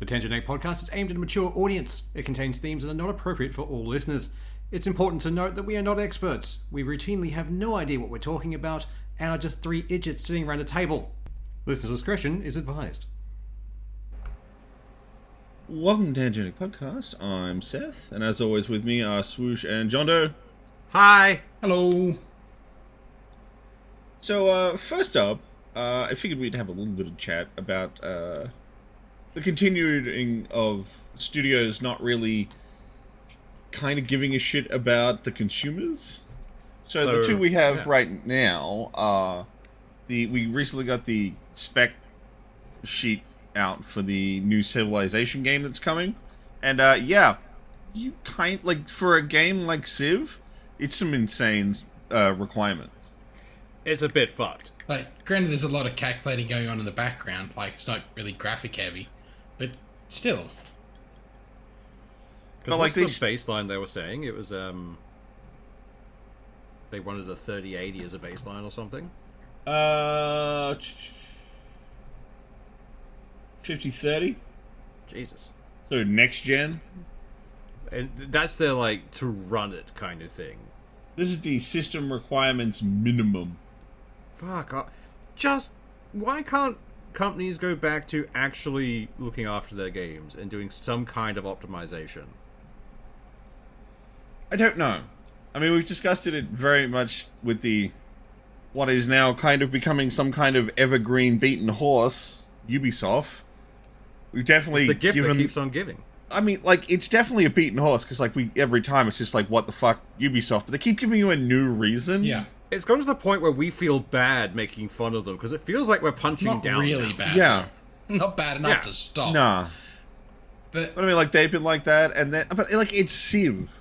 The Tangent 8 podcast is aimed at a mature audience. It contains themes that are not appropriate for all listeners. It's important to note that we are not experts. We routinely have no idea what we're talking about and are just three idiots sitting around a table. Listener discretion is advised. Welcome to Tangent 8 podcast. I'm Seth, and as always with me are Swoosh and John Doe. Hi! Hello. So, first up, I figured we'd have a little bit of chat about the continuing of studios not really kind of giving a shit about the consumers. So the two we have right now are we recently got the spec sheet out for the new Civilization game that's coming, and you for a game like Civ, it's some insane requirements. It's a bit fucked. Like, granted, there's a lot of calculating going on in the background. Like, it's not really graphic heavy, but still. Because what's the baseline they were saying? It was, they wanted a 3080 as a baseline or something? 5030? Jesus. So, next gen? And that's their, to run it kind of thing. This is the system requirements minimum. Fuck. Why can't companies go back to actually looking after their games and doing some kind of optimization? I don't know. I mean, we've discussed it very much with what is now kind of becoming some kind of evergreen beaten horse, Ubisoft. We've definitely it's the gift that keeps on giving. I mean, it's definitely a beaten horse, because, every time it's just what the fuck, Ubisoft? But they keep giving you a new reason. Yeah. It's gone to the point where we feel bad making fun of them, because it feels like we're punching Not down. Not really now. bad. Yeah. Not bad enough to stop. Nah. But I mean, they've been like that, and then... But, it's Civ.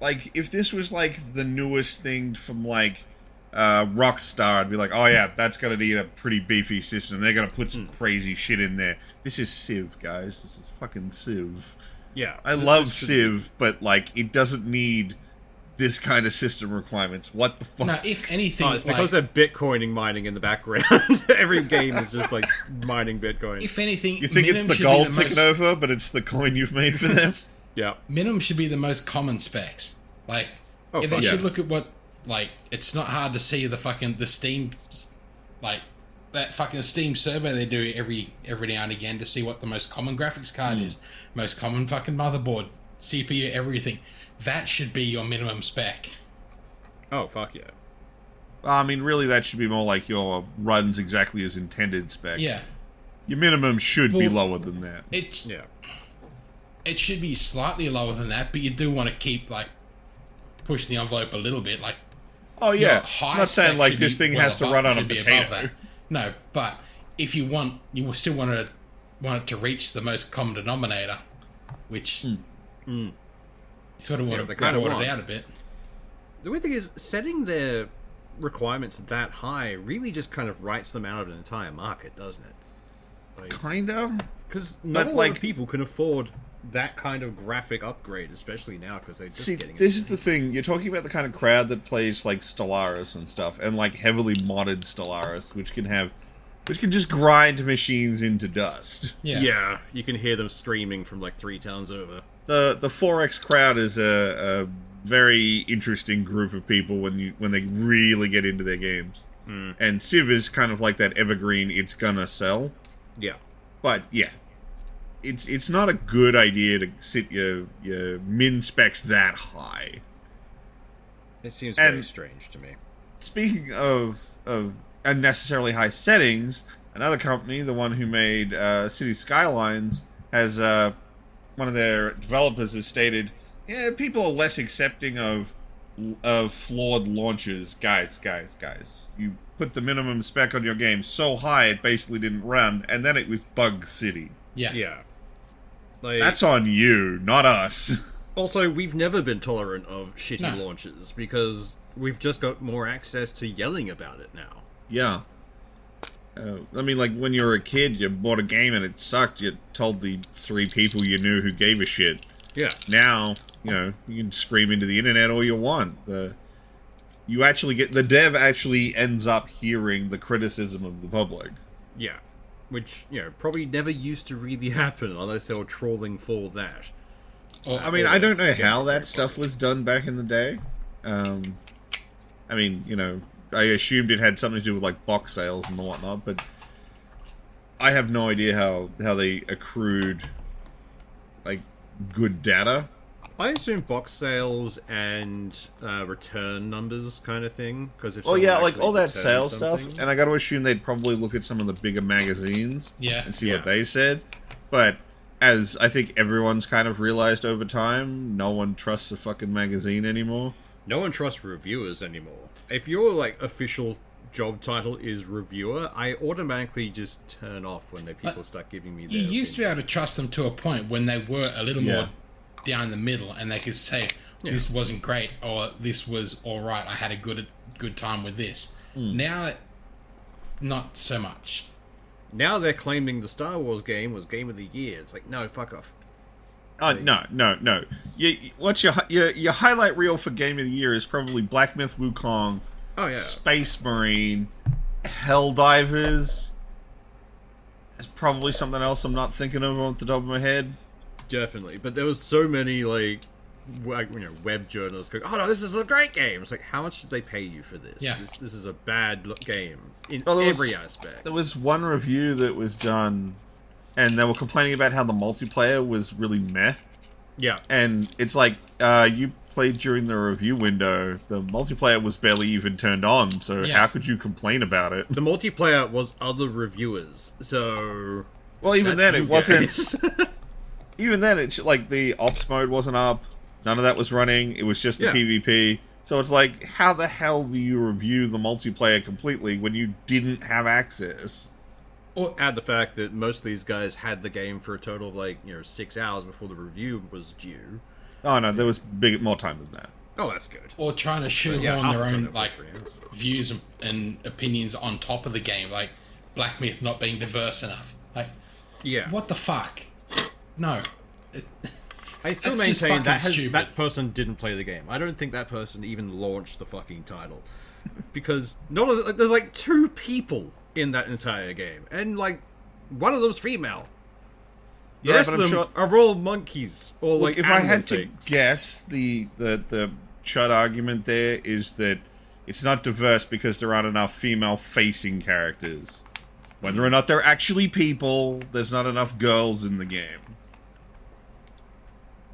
If this was, the newest thing from, Rockstar, I'd be like, oh yeah, that's gonna need a pretty beefy system. They're gonna put some crazy shit in there. This is Civ, guys. This is fucking Civ. Yeah. I love Civ, but, it doesn't need this kind of system requirements. What the fuck? no, if anything, It's because they're Bitcoining mining in the background. Every game is just, mining Bitcoin. if anything, You think it's the gold ticking over, but it's the coin you've made for them? Yeah. minimum should be the most common specs. If they should look at what, it's not hard to see the Steam, that fucking Steam survey they do every now and again to see what the most common graphics card is, most common fucking motherboard, CPU, everything. That should be your minimum spec. Oh, fuck yeah. I mean, really, that should be more your runs exactly as intended spec. Yeah. Your minimum should be lower than that. It should be slightly lower than that, but you do want to keep, pushing the envelope a little bit, Oh, yeah. I'm not saying, this thing has to run on a potato. No, but if you still want it to reach the most common denominator, which you sort of want to broaden it out a bit. The weird thing is, setting their requirements that high really just kind of writes them out of an entire market, doesn't it? Kind of. Because not a lot of people can afford that kind of graphic upgrade, especially now, because they're just getting... This is the thing. You're talking about the kind of crowd that plays, Stellaris and stuff, and, heavily modded Stellaris, which can just grind machines into dust. Yeah, you can hear them streaming from, 3 towns over. The 4X crowd is a very interesting group of people when they really get into their games. And Civ is kind of like that evergreen, it's gonna sell. Yeah. But, yeah. It's not a good idea to sit your min specs that high. It seems very strange to me. Speaking of unnecessarily high settings, another company, the one who made City Skylines, has one of their developers has stated, yeah, people are less accepting of flawed launches. Guys. You put the minimum spec on your game so high it basically didn't run, and then it was Bug City. Yeah. That's on you, not us. Also, we've never been tolerant of shitty launches, because we've just got more access to yelling about it now. Yeah. I mean, when you were a kid, you bought a game and it sucked, you told the 3 people you knew who gave a shit. Yeah. Now, you can scream into the internet all you want. The dev actually ends up hearing the criticism of the public. Yeah. which, probably never used to really happen unless they were trawling for that. I mean, I don't know how that stuff was done back in the day. I mean, I assumed it had something to do with, like, box sales and whatnot, but I have no idea how they accrued, like, good data. I assume box sales and return numbers kind of thing. Because if like all that sales stuff, and I got to assume they'd probably look at some of the bigger magazines and see what they said. But as I think everyone's kind of realized over time, no one trusts a fucking magazine anymore. No one trusts reviewers anymore. If your, like, official job title is reviewer, I automatically just turn off when people start giving me their You used to be able to trust them to a point when they were a little more down the middle, and they could say this wasn't great or this was all right. I had a good time with this. Now, not so much. Now they're claiming the Star Wars game was Game of the Year. It's like, no, fuck off. No. What's your highlight reel for Game of the Year is probably Black Myth Wukong, Space Marine, Helldivers. There's probably something else I'm not thinking of off the top of my head. Definitely, but there was so many web journalists going, "Oh no, this is a great game." It's like, how much did they pay you for this? Yeah. This is a bad game in every aspect. There was one review that was done, and they were complaining about how the multiplayer was really meh. Yeah, and it's like you played during the review window. The multiplayer was barely even turned on, so how could you complain about it? The multiplayer was other reviewers, so even then it wasn't. Even then, it's like the ops mode wasn't up. None of that was running. It was just the PvP. So it's like, how the hell do you review the multiplayer completely when you didn't have access? Or add the fact that most of these guys had the game for a total of 6 hours before the review was due. Oh no, there was more time than that. Oh, that's good. Or trying to shoehorn their own views and opinions on top of the game, like Black Myth not being diverse enough. Like, what the fuck? No. I still maintain that person didn't play the game. I don't think that person even launched the fucking title. Because there's like 2 people in that entire game. And one of them's female. The rest of them are all monkeys. Or look, if I had to guess, the chud argument there is that it's not diverse because there aren't enough female-facing characters. Whether or not they're actually people, there's not enough girls in the game.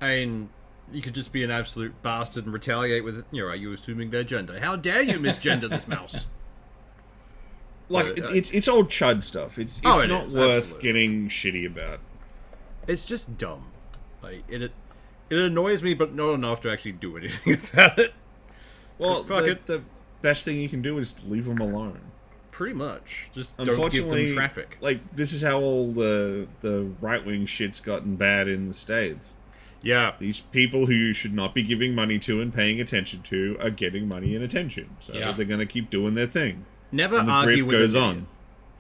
I mean, you could just be an absolute bastard and retaliate with, are you assuming their gender? How dare you misgender this mouse? It's old chud stuff. It's not worth getting shitty about. It's just dumb. It annoys me, but not enough to actually do anything about it. Well, the best thing you can do is leave them alone. Pretty much. Just don't give them traffic. This is how all the right-wing shit's gotten bad in the States. Yeah. These people who you should not be giving money to and paying attention to are getting money and attention. So they're going to keep doing their thing. Never argue with an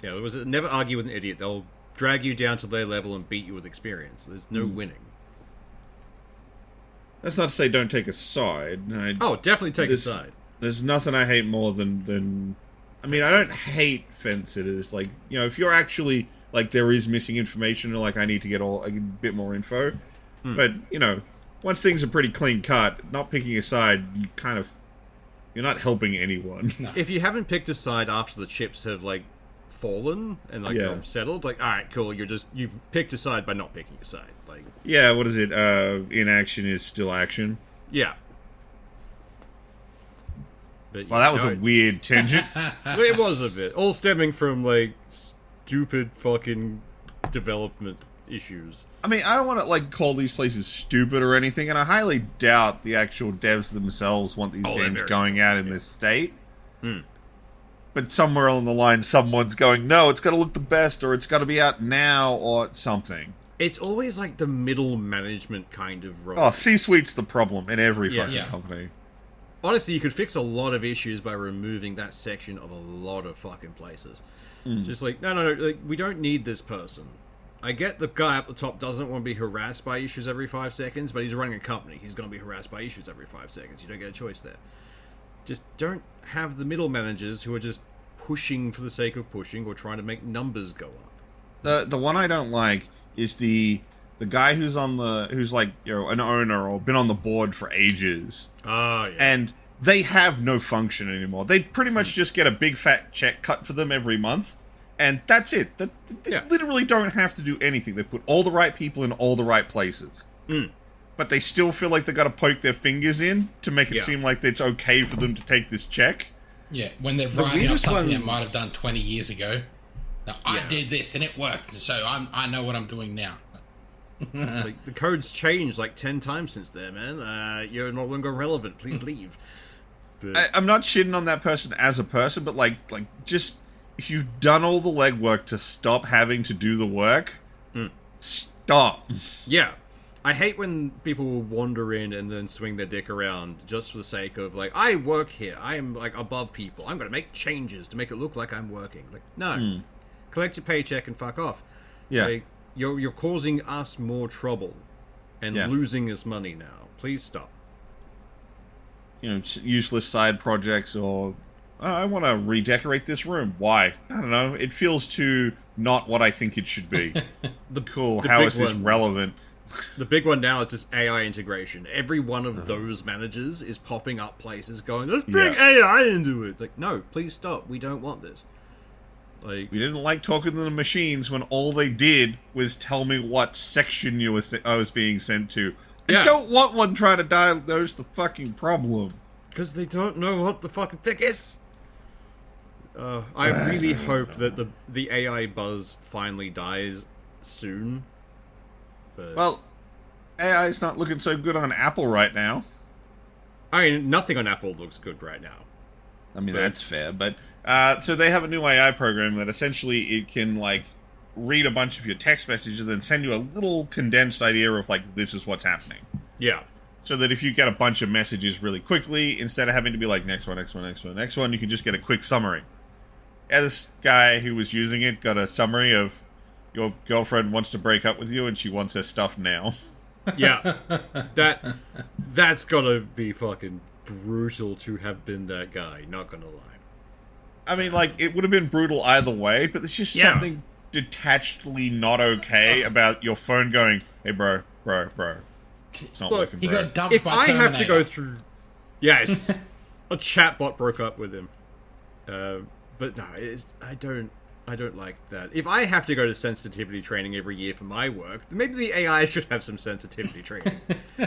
idiot. Yeah, never argue with an idiot. They'll drag you down to their level and beat you with experience. There's no winning. That's not to say don't take a side. Definitely take a side. There's nothing I hate more than I mean, I don't hate fence sitters. If you're actually, there is missing information or, I need to get a bit more info. But, once things are pretty clean cut, not picking a side, you're not helping anyone. No. If you haven't picked a side after the chips have, fallen and, settled, alright, cool, you've picked a side by not picking a side. What is it? Inaction is still action. Yeah. But, that was a weird tangent. It was a bit. All stemming from, stupid fucking development issues. I mean, I don't want to call these places stupid or anything, and I highly doubt the actual devs themselves want these games going out in this state. But somewhere along the line, someone's going, no, it's got to look the best, or it's got to be out now, or something. It's always the middle management kind of role. Oh, C-suite's the problem in every fucking company. Honestly, you could fix a lot of issues by removing that section of a lot of fucking places. Just no, we don't need this person. I get the guy up the top doesn't want to be harassed by issues every 5 seconds, but he's running a company. He's going to be harassed by issues every 5 seconds. You don't get a choice there. Just don't have the middle managers who are just pushing for the sake of pushing or trying to make numbers go up. The one I don't like is the guy who's like, you know, an owner or been on the board for ages. Oh, yeah. And they have no function anymore. They pretty much just get a big fat check cut for them every month, and that's it. They literally don't have to do anything. They put all the right people in all the right places. But they still feel like they got to poke their fingers in to make it seem like it's okay for them to take this check. Yeah, when they're writing up something they might have done 20 years ago. Now, I did this and it worked, so I know what I'm doing now. Like, the code's changed like 10 times since then, man. You're no longer relevant. Please leave. But... I'm not shitting on that person as a person, but like just if you've done all the legwork to stop having to do the work, stop. Yeah. I hate when people will wander in and then swing their dick around just for the sake of, like, I work here. I am, like, above people. I'm going to make changes to make it look like I'm working. Like, no. Collect your paycheck and fuck off. Yeah. Like, you're causing us more trouble and losing us money now. Please stop. You know, useless side projects or, I want to redecorate this room. Why? I don't know. It feels too not what I think it should be. How is this relevant? The big one now is this AI integration. Every one of those managers is popping up places going, let's bring AI into it. Like, no, please stop. We don't want this. Like, we didn't like talking to the machines when all they did was tell me what section I was being sent to. I don't want one trying to diagnose the fucking problem. Because they don't know what the fucking thing is. I really hope that the AI buzz finally dies soon. But... Well, AI's not looking so good on Apple right now. I mean, nothing on Apple looks good right now. I mean, that's fair, but... so they have a new AI program that essentially it can, like, read a bunch of your text messages and then send you a little condensed idea of, like, this is what's happening. Yeah. So that if you get a bunch of messages really quickly, instead of having to be like, next one, you can just get a quick summary. Yeah, this guy who was using it got a summary of your girlfriend wants to break up with you and she wants her stuff now. Yeah. That's gotta be fucking brutal to have been that guy, not gonna lie. I mean, like, it would have been brutal either way, but there's just something detachedly not okay about your phone going, hey, bro. It's not working, bro. He got dumped by I Terminator. have to go through... Yes. A chatbot broke up with him. But no, I don't like that. If I have to go to sensitivity training every year for my work, then maybe the AI should have some sensitivity training.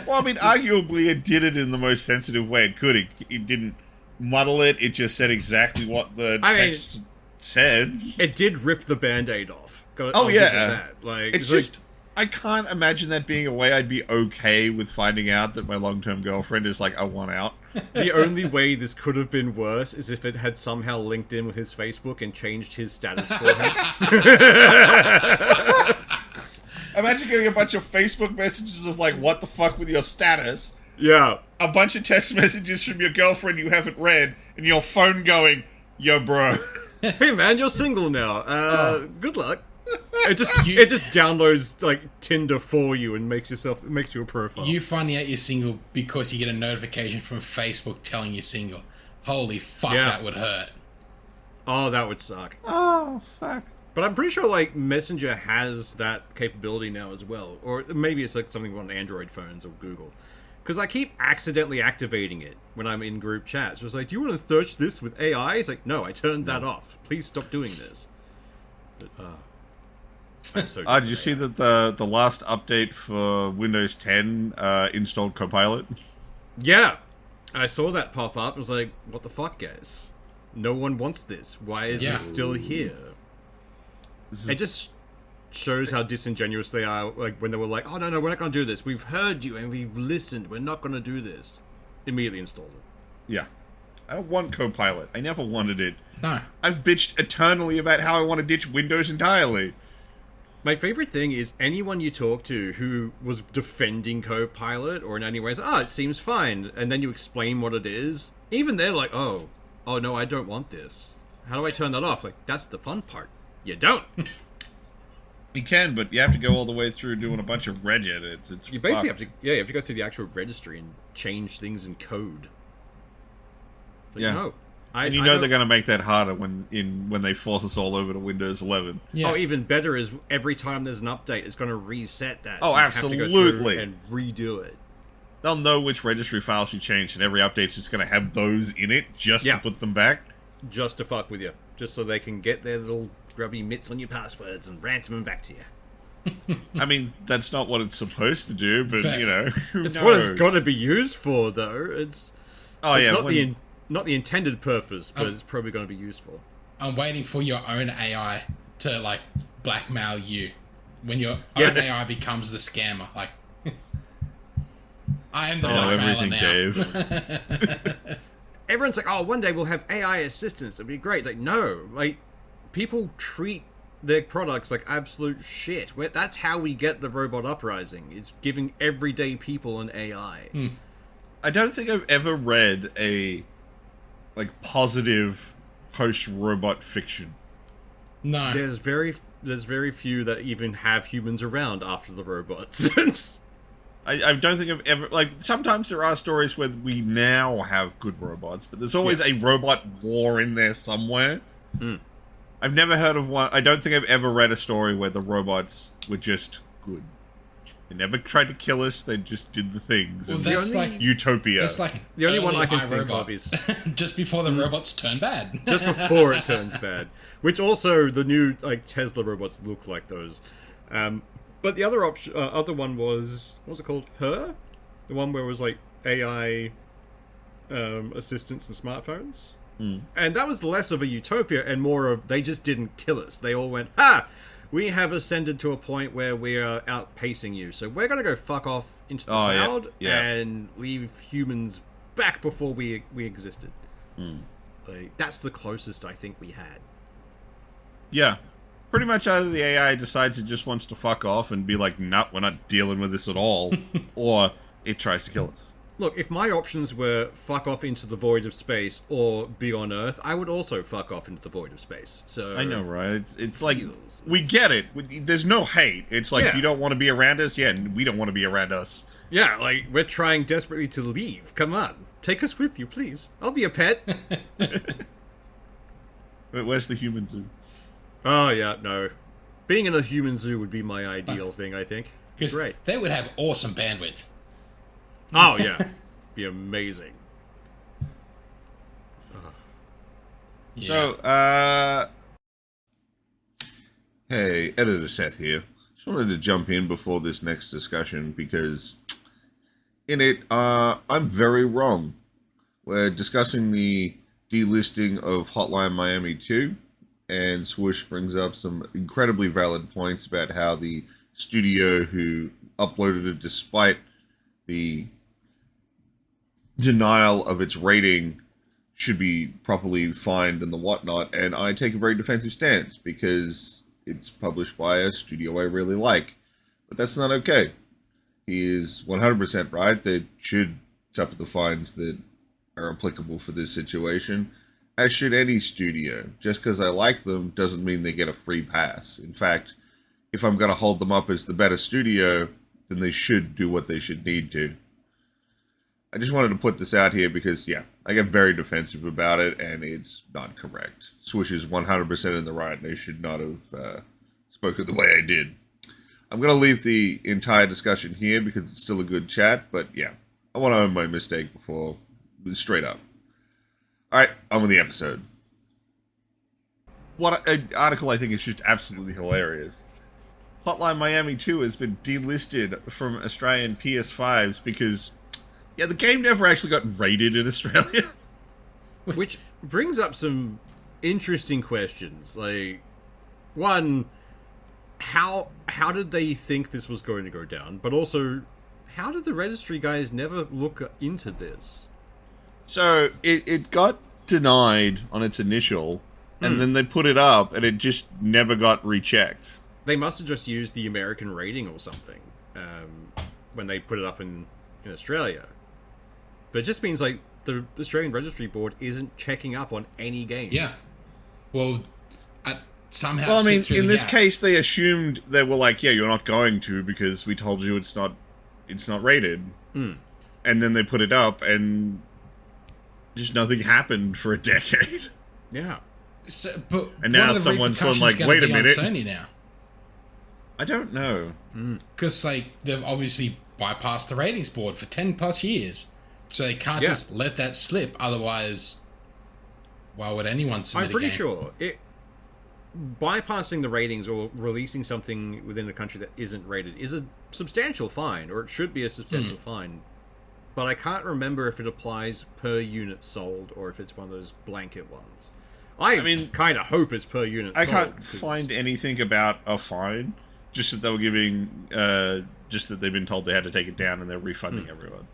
Well, I mean, arguably it did it in the most sensitive way it could. It didn't muddle it. It just said exactly what the text said. It did rip the Band-Aid off. I'll give it yeah. that. Like, it's just... I can't imagine that being a way I'd be okay with finding out that my long-term girlfriend is like, I want out. The only way this could have been worse is if it had somehow linked in with his Facebook and changed his status for him. Imagine getting a bunch of Facebook messages of like, what the fuck with your status? Yeah. A bunch of text messages from your girlfriend you haven't read, and your phone going, yo, bro. Hey, man, you're single now. Good luck. It just downloads like Tinder for you and makes you a profile. You finding out you're single because you get a notification from Facebook telling you're single. Holy fuck, that would hurt. Oh, that would suck. Oh, fuck. But I'm pretty sure like Messenger has that capability now as well, or maybe it's like something on Android phones or Google. Because I keep accidentally activating it when I'm in group chats. So it's like, do you want to search this with AI? It's like, no, I turned that off. Please stop doing this. But, I'm so did you see that the last update for Windows 10 installed Copilot? Yeah, I saw that pop up. I was like, what the fuck, guys? No one wants this. Why is it still here? It just shows how disingenuous they are. Like when they were like, oh no, we're not going to do this. We've heard you and we've listened. We're not going to do this. Immediately installed it. Yeah. I don't want Copilot. I never wanted it. No. I've bitched eternally about how I want to ditch Windows entirely. My favorite thing is anyone you talk to who was defending Copilot or in any ways, it seems fine, and then you explain what it is, even they're like, oh no, I don't want this. How do I turn that off? Like, that's the fun part. You don't. You can, but you have to go all the way through doing a bunch of reg edits. You basically have to, you have to go through the actual registry and change things in code. But no. And you know they're going to make that harder when they force us all over to Windows 11. Yeah. Oh, even better is every time there's an update, it's going to reset that. Oh, so you absolutely. have to go through and redo it. They'll know which registry files you changed, and every update's just going to have those in it just to put them back. Just to fuck with you. Just so they can get their little grubby mitts on your passwords and ransom them back to you. I mean, that's not what it's supposed to do, but, you know, who it's knows? What it's got to be used for, though. It's not the intended purpose, but it's probably going to be useful. I'm waiting for your own AI to, like, blackmail you. When your own AI becomes the scammer. Like, I am the blackmailer now. Dave. Everyone's like, oh, one day we'll have AI assistants. It'd be great. Like, no. Like, people treat their products like absolute shit. That's how we get the robot uprising. It's giving everyday people an AI. I don't think I've ever read a positive post-robot fiction. No. There's very few that even have humans around after the robots. I don't think I've ever... sometimes there are stories where we now have good robots, but there's always a robot war in there somewhere. I've never heard of one... I don't think I've ever read a story where the robots were just good. They never tried to kill us, they just did the things. Well, that's like... Utopia. That's like... The only one I can think of is... just before the robots turn bad. Just before it turns bad. Which also, the new Tesla robots look like those. But the other other one was... What was it called? Her? The one where it was AI assistants and smartphones? And that was less of a utopia and more of they just didn't kill us. They all went, we have ascended to a point where we are outpacing you, so we're going to go fuck off into the cloud and leave humans back before we existed. That's the closest I think we had. Yeah. Pretty much either the AI decides it just wants to fuck off and be like, nah, we're not dealing with this at all, or it tries to kill us. Look, if my options were fuck off into the void of space or be on Earth, I would also fuck off into the void of space. So I know, right? It's like, we get it. There's no hate. It's like, you don't want to be around us? Yeah, we don't want to be around us. Yeah, we're trying desperately to leave. Come on. Take us with you, please. I'll be a pet. But where's the human zoo? Oh, yeah, no. Being in a human zoo would be my ideal thing, I think. Great. They would have awesome bandwidth. Oh, yeah. Be amazing. So, hey, Editor Seth here. Just wanted to jump in before this next discussion because in it, I'm very wrong. We're discussing the delisting of Hotline Miami 2, and Swoosh brings up some incredibly valid points about how the studio who uploaded it despite the denial of its rating should be properly fined and the whatnot, and I take a very defensive stance because it's published by a studio I really like. But that's not okay. He is 100% right. They should suffer the fines that are applicable for this situation, as should any studio. Just because I like them doesn't mean they get a free pass. In fact, if I'm going to hold them up as the better studio, then they should do what they should need to. I just wanted to put this out here because, I get very defensive about it, and it's not correct. Swish is 100% in the right, and they should not have spoken the way I did. I'm going to leave the entire discussion here because it's still a good chat, but I want to own my mistake before, straight up. Alright, on with the episode. What an article I think is just absolutely hilarious. Hotline Miami 2 has been delisted from Australian PS5s because, the game never actually got rated in Australia. Which brings up some interesting questions. One, how did they think this was going to go down? But also, how did the registry guys never look into this? So, it got denied on its initial, and then they put it up, and it just never got rechecked. They must have just used the American rating or something when they put it up in Australia. But it just means, the Australian Registry Board isn't checking up on any game. Yeah. Well, somehow... Well, I mean, in this case, they assumed they were like, you're not going to because we told you it's not rated. And then they put it up, and Just nothing happened for a decade. Yeah. So, but And now someone's like, wait a minute. Sony now? I don't know. Because they've obviously bypassed the ratings board for 10 plus years. So they can't just let that slip. Otherwise, why would anyone submit I'm pretty a game? sure bypassing the ratings or releasing something within a country that isn't rated is a substantial fine, or it should be a substantial fine. But I can't remember if it applies per unit sold or if it's one of those blanket ones. I mean, kind of hope it's per unit sold. I can't find anything about a fine. Just that they were giving... just that they've been told they had to take it down and they're refunding everyone.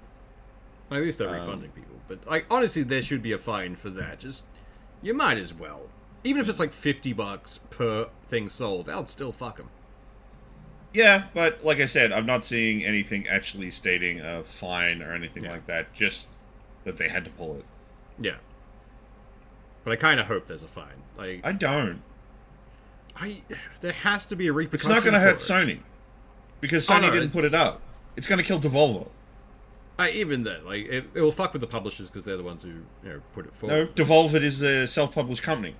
At least they're refunding people. But honestly, there should be a fine for that. Just, you might as well. Even if it's like $50 per thing sold, I'll still fuck them. Yeah, but like I said, I'm not seeing anything actually stating a fine or anything like that. Just that they had to pull it. Yeah. But I kind of hope there's a fine. I don't. There has to be a repercussion. It's not going to hurt Sony. Because Sony didn't put it up. It's going to kill Devolver. Even then, it will fuck with the publishers because they're the ones who put it forward. No, Devolver is a self-published company.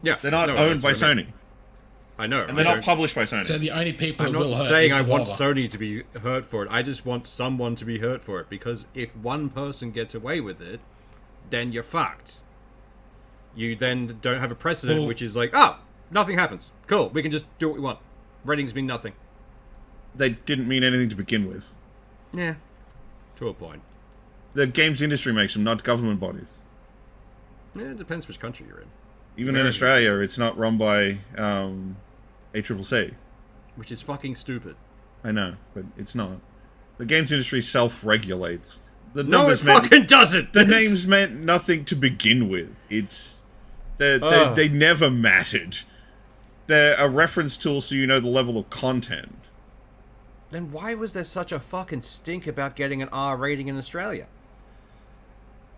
Yeah, they're not owned by Sony. I know, and they're not published by Sony. So the only people I'm it will not hurt saying is I want Devolver. Sony to be hurt for it. I just want someone to be hurt for it because if one person gets away with it, then you're fucked. You then don't have a precedent, which is like, oh, nothing happens. Cool, we can just do what we want. Ratings mean nothing. They didn't mean anything to begin with. Yeah, to a point. The games industry makes them, not government bodies. Yeah, it depends which country you're in. Even in Australia, it's not run by ACCC. Which is fucking stupid. I know, but it's not. The games industry self-regulates. No, it fucking doesn't! The names meant nothing to begin with. They never mattered. They're a reference tool so you know the level of content. Then why was there such a fucking stink about getting an R rating in Australia?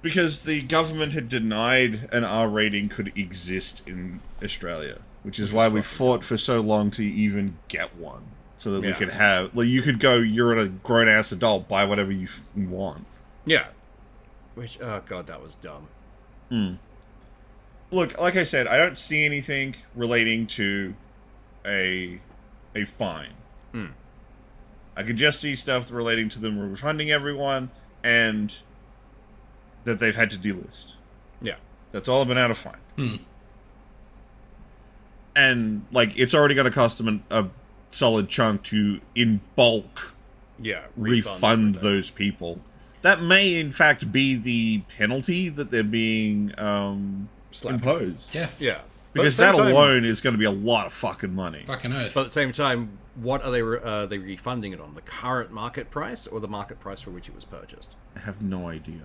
Because the government had denied an R rating could exist in Australia, which is why we fought for so long to even get one, so that we could have. Like, you could go, you're a grown ass adult, buy whatever you want. Yeah. Which, oh god, that was dumb. Look, like I said, I don't see anything relating to a fine. I could just see stuff relating to them refunding everyone and that they've had to delist. Yeah. That's all I've been out of fine. And, like, it's already going to cost them a solid chunk to, in bulk, refund those people. That may, in fact, be the penalty that they're being imposed. Yeah. Yeah. Because that alone is going to be a lot of fucking money. Fucking oath. But at the same time, what are they refunding it on? The current market price or the market price for which it was purchased? I have no idea.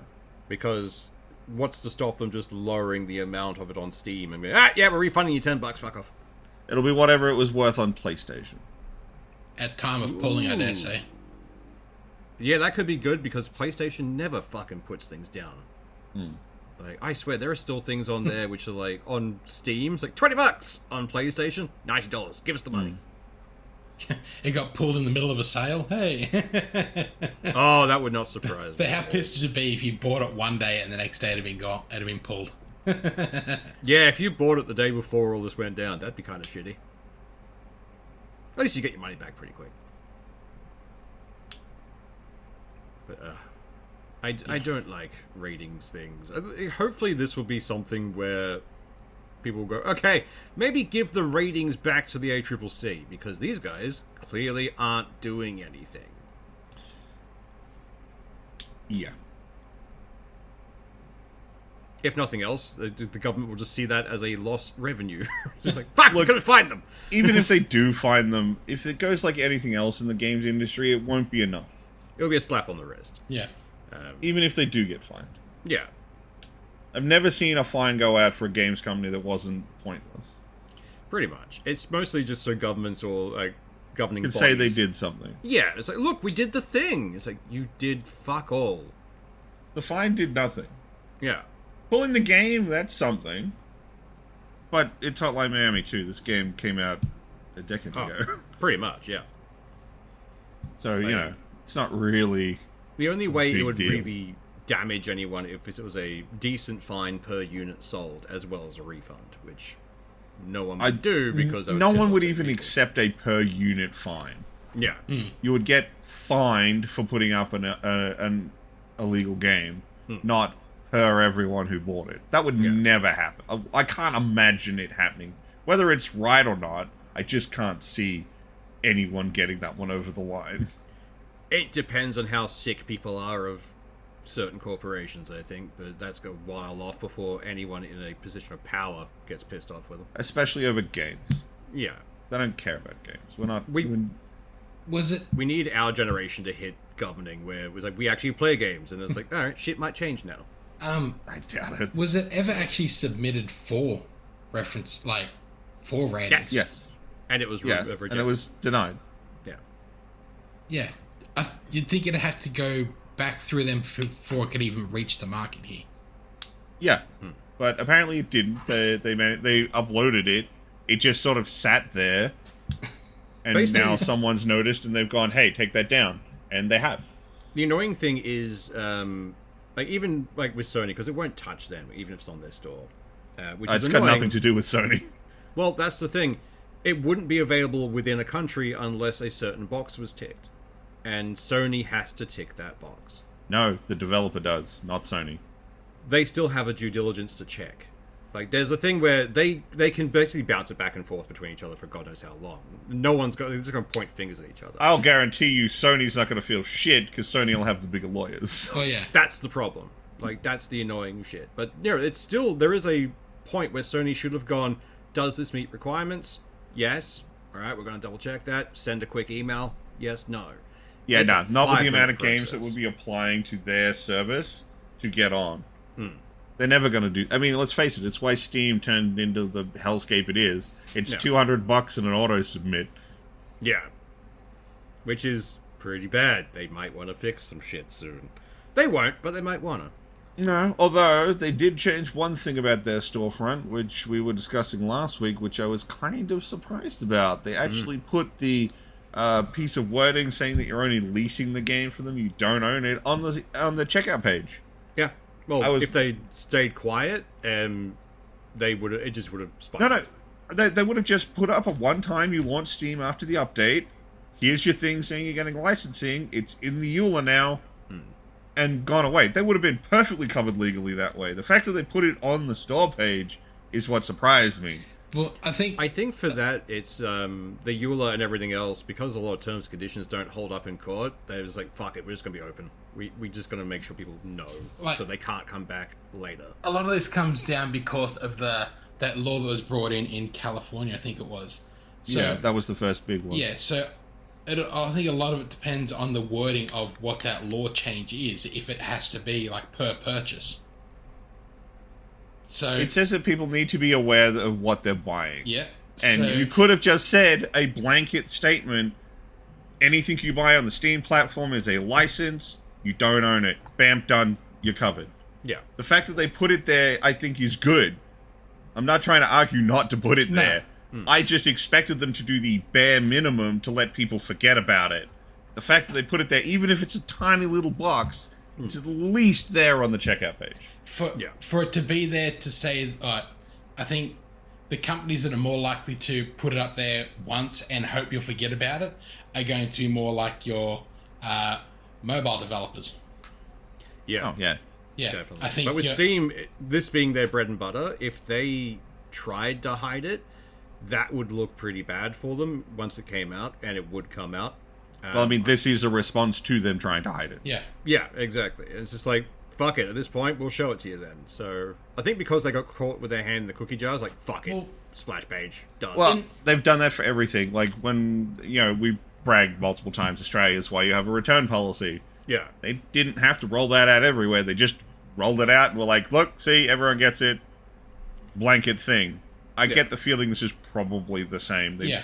Because what's to stop them just lowering the amount of it on Steam and being, we're refunding you $10, fuck off. It'll be whatever it was worth on PlayStation. At time of pulling, I dare say. Yeah, that could be good because PlayStation never fucking puts things down. Like, I swear, there are still things on there which are like, on Steam, it's like $20 on PlayStation, $90, give us the money. It got pulled in the middle of a sale. Hey. Oh, that would not surprise me. But how pissed would you be if you bought it one day and the next day it'd have been pulled? Yeah, if you bought it the day before all this went down, that'd be kind of shitty. At least you get your money back pretty quick. But, I don't like ratings things. Hopefully this will be something where people go, okay, maybe give the ratings back to the ACCC, because these guys clearly aren't doing anything. Yeah. If nothing else, the government will just see that as a lost revenue. Just like, fuck, we're going to find them! Even if they do find them, if it goes like anything else in the games industry, it won't be enough. It'll be a slap on the wrist. Yeah. Even if they do get fined. Yeah. I've never seen a fine go out for a games company that wasn't pointless. Pretty much. It's mostly just so governments or like governing bodies say they did something. Yeah, it's like, look, we did the thing. It's like, you did fuck all. The fine did nothing. Yeah. Pulling the game, that's something. But it's Hotline Miami 2. This game came out a decade ago. Pretty much, yeah. So, you know, it's not really... The only way it would deal. really damage anyone if it was a decent fine per unit sold, as well as a refund, which no one would do because no one would even accept a per unit fine. Yeah, you would get fined for putting up an illegal game, not per everyone who bought it. That would never happen. I can't imagine it happening. Whether it's right or not, I just can't see anyone getting that one over the line. It depends on how sick people are of certain corporations, I think, but that's a while off before anyone in a position of power gets pissed off with them. Especially over games. Yeah. They don't care about games. We're not... We need our generation to hit governing where it was like, we actually play games, and it's like, alright, shit might change now. I doubt it. Was it ever actually submitted for reference, like, for ratings? Yes. And it was rejected. And it was denied. Yeah. Yeah. You'd think it'd have to go back through them before it could even reach the market here. Yeah. But apparently it didn't. They uploaded it. It just sort of sat there. And basically, now someone's noticed and they've gone, hey, take that down. And they have. The annoying thing is, even with Sony, because it won't touch them, even if it's on their store. Which is it's got nothing to do with Sony. Well, that's the thing. It wouldn't be available within a country unless a certain box was ticked. And Sony has to tick that box. No, the developer does, not Sony. They still have a due diligence to check. Like, there's a thing where they can basically bounce it back and forth between each other for God knows how long. They're just going to point fingers at each other. I'll guarantee you Sony's not going to feel shit because Sony will have the bigger lawyers. Oh, yeah. That's the problem. Like, that's the annoying shit. But, it's still, there is a point where Sony should have gone, does this meet requirements? Yes. All right, we're going to double check that. Send a quick email. Yes, no. Yeah, no, not with the amount of games that would be applying to their service to get on. They're never going to do... I mean, let's face it, it's why Steam turned into the hellscape it is. It's $200 and an auto-submit. Yeah. Which is pretty bad. They might want to fix some shit soon. They won't, but they might want to. No, although they did change one thing about their storefront, which we were discussing last week, which I was kind of surprised about. They actually put the piece of wording saying that you're only leasing the game for them, you don't own it, on the checkout page. Yeah. Well, if they stayed quiet, it just would have spiked. No. They would have just put up a one-time, you launch Steam after the update, here's your thing saying you're getting licensing, it's in the EULA now, and gone away. They would have been perfectly covered legally that way. The fact that they put it on the store page is what surprised me. Well, I think for that, it's the EULA and everything else, because a lot of terms and conditions don't hold up in court, they're just like, fuck it, we're just going to be open. We're just going to make sure people know, so they can't come back later. A lot of this comes down because of that law that was brought in California, I think it was. So, yeah, that was the first big one. Yeah, so I think a lot of it depends on the wording of what that law change is, if it has to be, like, per purchase. So it says that people need to be aware of what they're buying. Yeah. And you could have just said a blanket statement, anything you buy on the Steam platform is a license, you don't own it. Bam, done, you're covered. Yeah. The fact that they put it there, I think, is good. I'm not trying to argue not to put it there. I just expected them to do the bare minimum to let people forget about it. The fact that they put it there, even if it's a tiny little box, it's at least there on the checkout page. For it to be there to say, I think the companies that are more likely to put it up there once and hope you'll forget about it are going to be more like your mobile developers. Yeah. Oh, yeah. Yeah, definitely. I think but with Steam, this being their bread and butter, if they tried to hide it, that would look pretty bad for them once it came out, and it would come out. Well, I mean, this is a response to them trying to hide it. Yeah. Yeah, exactly. It's just like, fuck it. At this point, we'll show it to you then. So, I think because they got caught with their hand in the cookie jar, it's like, fuck it. Splash page. Done. Well, they've done that for everything. Like, when, we bragged multiple times, Australia's why you have a return policy. Yeah. They didn't have to roll that out everywhere. They just rolled it out and were like, look, see, everyone gets it. Blanket thing. I get the feeling this is probably the same. They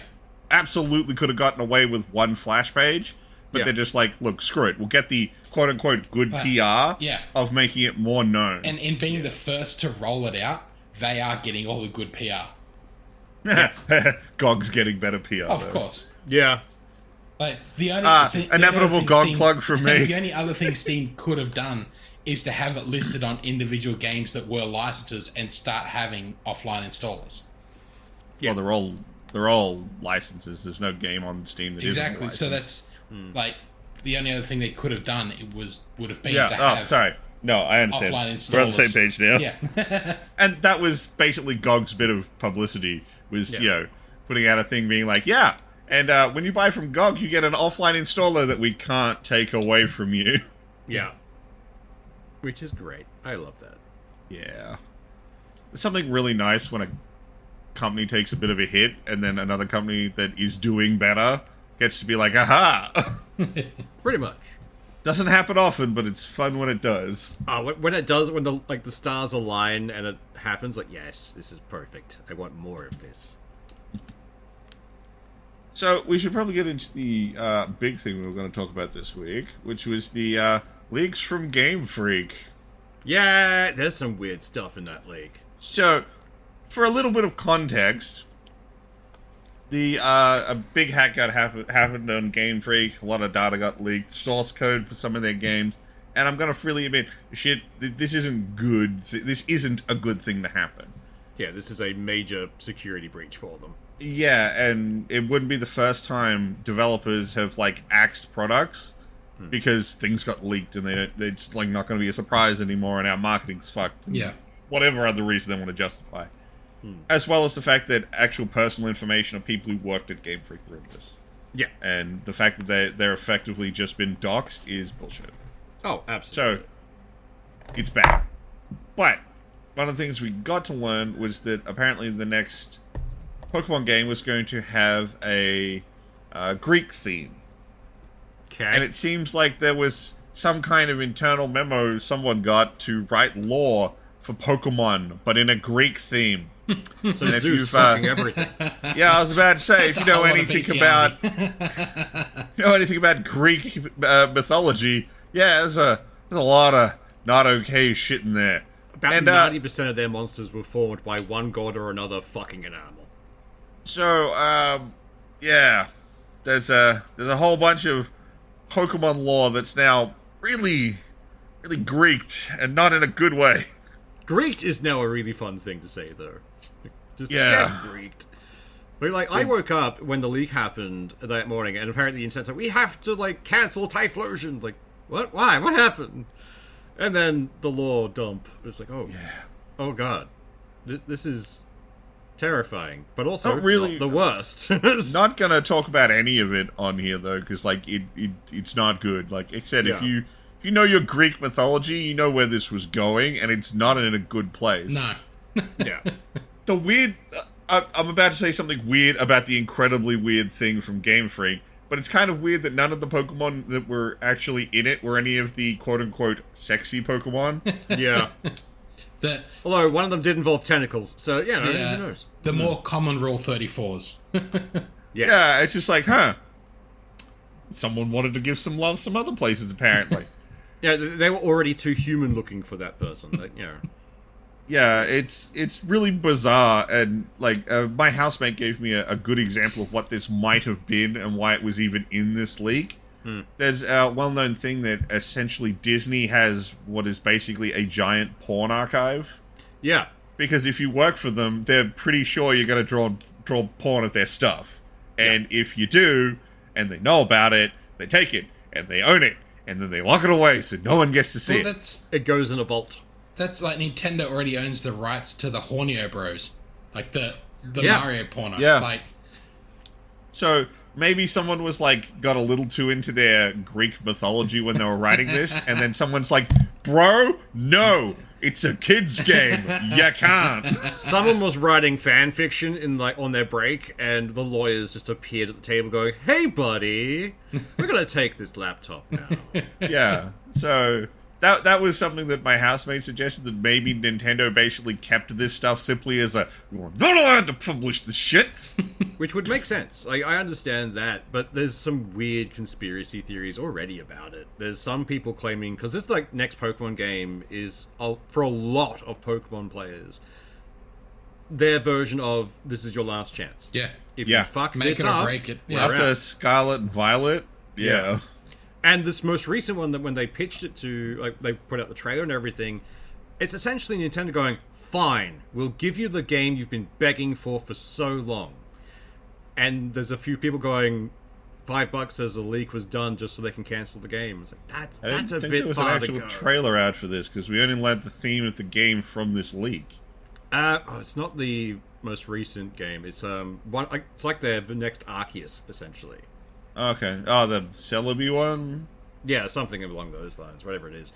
absolutely could have gotten away with one flash page, but they're just like, look, screw it. We'll get the quote-unquote good PR of making it more known. And in being the first to roll it out, they are getting all the good PR. GOG's getting better PR. Of course. Yeah. Like, the only inevitable GOG plug from me. The only other thing Steam could have done is to have it listed on individual games that were licenses and start having offline installers. Yeah. Well, they're all licenses. There's no game on Steam that exactly. Isn't a license. So that's like the only other thing they could have done. Would have been yeah. to have. Sorry. No, I understand. Offline installers. We're on the same page now. Yeah. And that was basically GOG's bit of publicity. Was putting out a thing being like, yeah, and when you buy from GOG, you get an offline installer that we can't take away from you. Yeah. Which is great. I love that. Yeah. There's something really nice when a company takes a bit of a hit and then another company that is doing better gets to be like, aha! Pretty much. Doesn't happen often, but it's fun when it does. When it does, when the stars align and it happens, like, yes, this is perfect. I want more of this. So, we should probably get into the big thing we were going to talk about this week, which was the leaks from Game Freak. Yeah, there's some weird stuff in that leak. So, for a little bit of context, a big hack happened on Game Freak. A lot of data got leaked, source code for some of their games, and I'm going to freely admit, this isn't good. This isn't a good thing to happen. Yeah, this is a major security breach for them. Yeah, and it wouldn't be the first time developers have axed products because things got leaked and it's not going to be a surprise anymore, and our marketing's fucked. Yeah, whatever other reason they want to justify, as well as the fact that actual personal information of people who worked at Game Freak were in this. Yeah, and the fact that they're effectively just been doxxed is bullshit. Oh, absolutely. So it's bad. But one of the things we got to learn was that apparently the next Pokemon game was going to have a Greek theme. Okay. And it seems like there was some kind of internal memo someone got to write lore for Pokemon, but in a Greek theme. So Zeus fucking everything. Yeah, I was about to say, if you know anything about Greek mythology, yeah, there's a lot of not okay shit in there. About 90% of their monsters were formed by one god or another fucking an animal. So, yeah, there's a whole bunch of Pokemon lore that's now really, really Greeked, and not in a good way. Greeked is now a really fun thing to say, though. Just get Greeked. But, I woke up when the leak happened that morning, and apparently the internet's like, we have to, cancel Typhlosion. Like, what? Why? What happened? And then the lore dump. It's like, oh, yeah. Oh, God. This is terrifying, but also not really not the worst. Not gonna talk about any of it on here though, because it's not good. Like I said, if you know your Greek mythology, you know where this was going, and it's not in a good place. No. Yeah. The weird. I'm about to say something weird about the incredibly weird thing from Game Freak, but it's kind of weird that none of the Pokemon that were actually in it were any of the quote-unquote sexy Pokemon. Yeah. Although one of them did involve tentacles, so who knows? The more common Rule 34s. Yeah, it's just someone wanted to give some love some other places, apparently. Yeah, they were already too human looking for that person. Yeah, it's really bizarre, and my housemate gave me a good example of what this might have been and why it was even in this leak. There's a well-known thing that essentially Disney has what is basically a giant porn archive. Yeah. Because if you work for them, they're pretty sure you're going to draw porn of their stuff. And if you do, and they know about it, they take it, and they own it, and then they lock it away so no one gets to see it. It goes in a vault. That's like Nintendo already owns the rights to the Hornio Bros. Like the Mario porno. Yeah. So maybe someone was got a little too into their Greek mythology when they were writing this, and then someone's like, bro, no, it's a kid's game. You can't. Someone was writing fan fiction on their break, and the lawyers just appeared at the table going, hey, buddy, we're going to take this laptop now. Yeah, so that was something that my housemate suggested, that maybe Nintendo basically kept this stuff simply as you're not allowed to publish this shit. Which would make sense. I understand that, but there's some weird conspiracy theories already about it. There's some people claiming, because this next Pokemon game is, for a lot of Pokemon players, their version of this is your last chance. Yeah. If you fuck Make this it up, or break it. Yeah. After Scarlet and Violet, yeah. And this most recent one, that when they pitched it to, like, they put out the trailer and everything, it's essentially Nintendo going, fine, we'll give you the game you've been begging for so long. And there's a few people going, $5 as the leak was done just so they can cancel the game. It's like, that's a bit far to go. I think there was an actual trailer out for this, because we only learned the theme of the game from this leak. It's not the most recent game. It's it's like the next Arceus, essentially. Okay. Oh, the Celebi one? Yeah, something along those lines, whatever it is.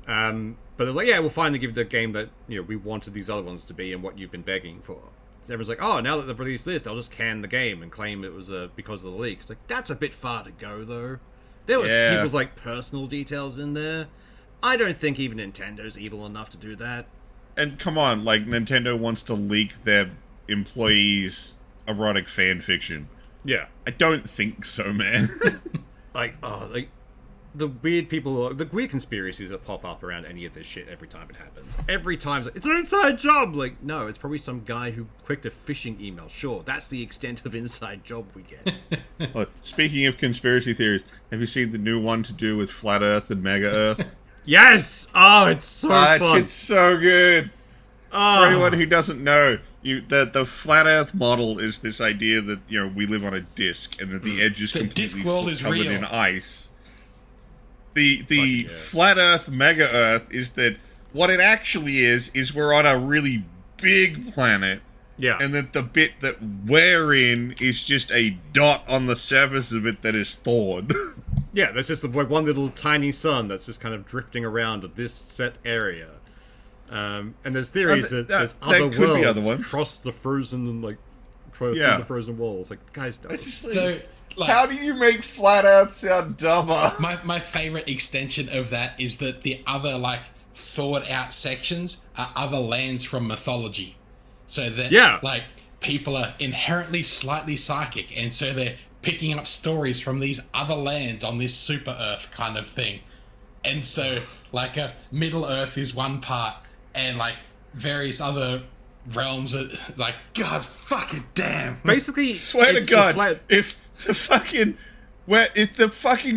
But they're like, yeah, we'll finally give the game that, you know, we wanted these other ones to be and what you've been begging for. So everyone's like, oh, now that they've released this, they'll just can the game and claim it was because of the leak. It's like, that's a bit far to go, though. There were people's, like, personal details in there. I don't think even Nintendo's evil enough to do that. And come on, like, Nintendo wants to leak their employees' erotic fan fiction. Yeah. I don't think so, man. The weird people, the weird conspiracies that pop up around any of this shit every time it happens. Every time it's an inside job! Like, no, it's probably some guy who clicked a phishing email. Sure, that's the extent of inside job we get. Look, speaking of conspiracy theories, have you seen the new one to do with Flat Earth and Mega Earth? Yes! Oh, it's so fun. It's so good. For anyone who doesn't know, the flat Earth model is this idea that, you know, we live on a disc and that the edge is completely covered in ice. The flat Earth Mega Earth is that what it actually is we're on a really big planet. Yeah. And that the bit that we're in is just a dot on the surface of it that is thawed. Yeah, there's just one little tiny sun that's just kind of drifting around this set area. And there's theories that there's other worlds across the frozen and through the frozen walls. Like, guys, don't. So, how do you make Flat Earth sound dumber? My favorite extension of that is that the other thawed out sections are other lands from mythology. So that people are inherently slightly psychic, and so they're picking up stories from these other lands on this super Earth kind of thing. And so a Middle Earth is one part, and various other realms are God fucking damn. Basically, swear to God, if the fucking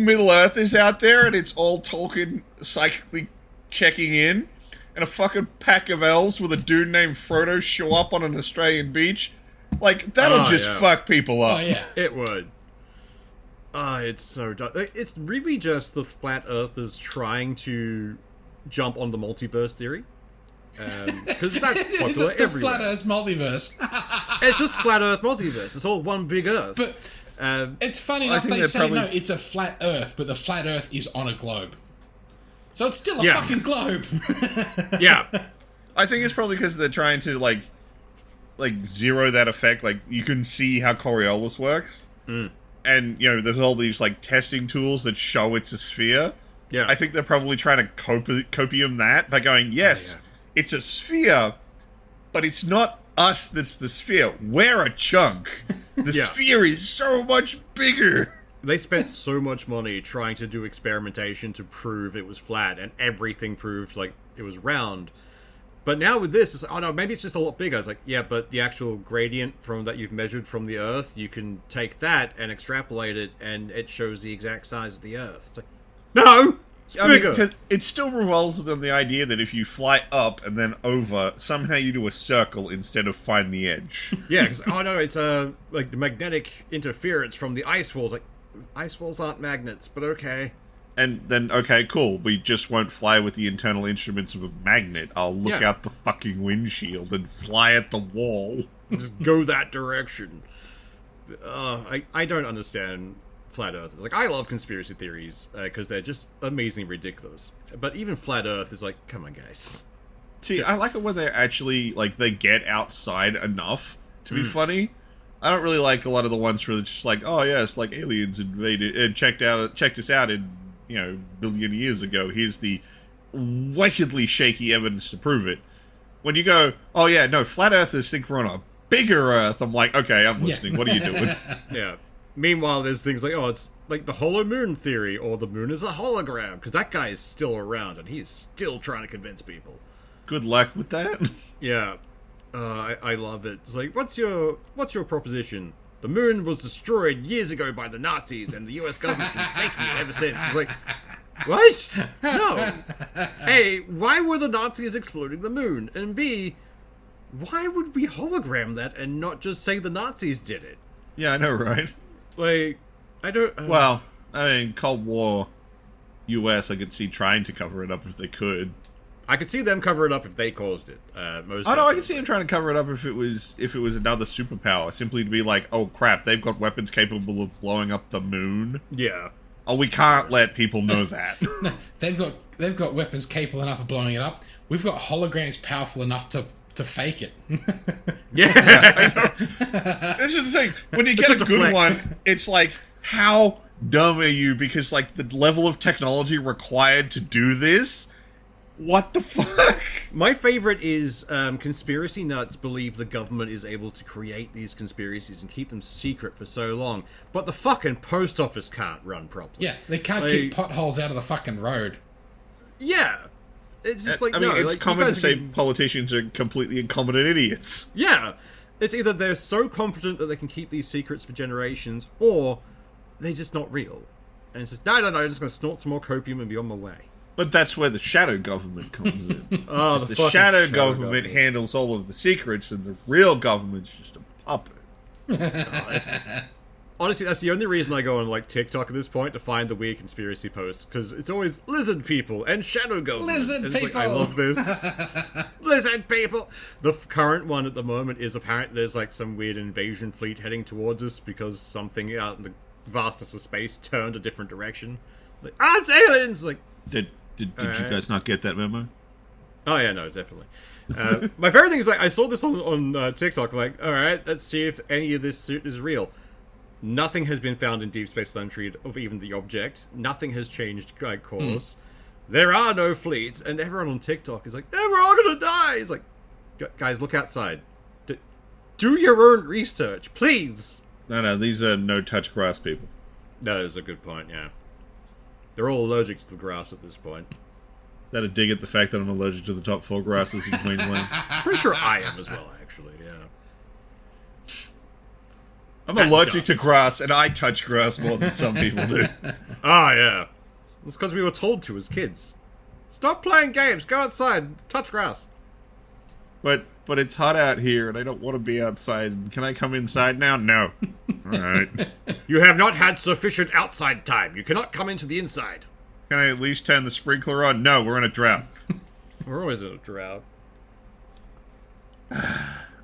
Middle Earth is out there and it's all talking psychically checking in, and a fucking pack of elves with a dude named Frodo show up on an Australian beach, that'll fuck people up. Oh yeah, it would. It's so dumb. It's really just the flat earthers trying to jump on the multiverse theory. Because that's popular it's the everywhere. Flat Earth multiverse. It's just flat Earth multiverse. It's all one big Earth. But it's funny enough, they say no, it's a flat Earth, but the flat Earth is on a globe. So it's still a fucking globe. Yeah. I think it's probably because they're trying to zero that effect. You can see how Coriolis works. And, you know, there's all these, testing tools that show it's a sphere. Yeah. I think they're probably trying to copium that by going, yes, it's a sphere, but it's not us that's the sphere. We're a chunk. The sphere is so much bigger. They spent so much money trying to do experimentation to prove it was flat, and everything proved, it was round. But now with this, it's oh no, maybe it's just a lot bigger. It's yeah, but the actual gradient from that you've measured from the Earth, you can take that and extrapolate it, and it shows the exact size of the Earth. It's no! It's bigger! Because it still revolves on the idea that if you fly up and then over, somehow you do a circle instead of find the edge. Yeah, because, oh no, it's the magnetic interference from the ice walls. Ice walls aren't magnets, but okay. And then, okay, cool, we just won't fly with the internal instruments of a magnet. I'll look out the fucking windshield and fly at the wall. Just go that direction. I don't understand flat earthers. I love conspiracy theories, because they're just amazingly ridiculous. But even flat earth is come on, guys. See, I like it when they're actually, they get outside enough to be funny. I don't really like a lot of the ones where it's just oh yeah, it's aliens invaded and checked us out in, billion years ago. Here's the wickedly shaky evidence to prove it. When you go, oh yeah, no, flat earthers think we're on a bigger Earth, I'm okay, I'm listening. Yeah. What are you doing? Yeah. Meanwhile, there's things it's the hollow moon theory, or the moon is a hologram, because that guy is still around and he's still trying to convince people. Good luck with that. Yeah. I love it. It's what's your proposition? the moon was destroyed years ago by the Nazis, and the US government's been faking it ever since. It's like, what? No. A, why were the Nazis exploding the moon? And B, why would we hologram that and not just say the Nazis did it? Yeah, I know, right? Like, I don't... Well, I mean, Cold War US, I could see trying to cover it up if they could. I could see them cover it up if they caused it. I could see them trying to cover it up if it was another superpower. Simply to be like, oh crap, they've got weapons capable of blowing up the moon. Yeah. Oh, we can't let people know that. No, they've got weapons capable enough of blowing it up. We've got holograms powerful enough to fake it. Yeah. I know. This is the thing. When you get a good one, it's like, how dumb are you? Because like the level of technology required to do this. What the fuck? My favorite is conspiracy nuts believe the government is able to create these conspiracies and keep them secret for so long, but the fucking post office can't run properly. Yeah, they can't keep potholes out of the fucking road. Yeah. It's just like, I mean, no, it's like, common to say politicians are completely incompetent idiots. Yeah. It's either they're so competent that they can keep these secrets for generations, or they're just not real. And it's just, no, I'm just going to snort some more copium and be on my way. But that's where the shadow government comes in. Oh, the shadow government handles all of the secrets, and the real government's just a puppet. Honestly, that's the only reason I go on like TikTok at this point, to find the weird conspiracy posts, because it's always lizard people and shadow government. Lizard people! Like, I love this. Lizard people! The current one at the moment is apparently there's like some weird invasion fleet heading towards us because something out in the vastness of space turned a different direction. Like, it's aliens! Like, Did you guys not get that memo? oh yeah, no, definitely. My favorite thing is like I saw this on TikTok. Like, all right, let's see if any of this is real. Nothing has been found in deep space telemetry of even the object. Nothing has changed course. There are no fleets, and everyone on TikTok is like, "Yeah, we're all gonna die." It's like, guys, look outside. Do your own research, please. No, these are no-touch grass people. That is a good point. Yeah, they're all allergic to the grass at this point. Is that a dig at the fact that I'm allergic to the top 4 grasses in Queensland? Pretty sure I am as well, actually. Yeah. I'm allergic to grass, and I touch grass more than some people do. Ah, yeah. It's because we were told to as kids. Stop playing games. Go outside. Touch grass. But it's hot out here, and I don't want to be outside. Can I come inside now? No. All right. You have not had sufficient outside time. You cannot come into the inside. Can I at least turn the sprinkler on? No, we're in a drought. We're always in a drought.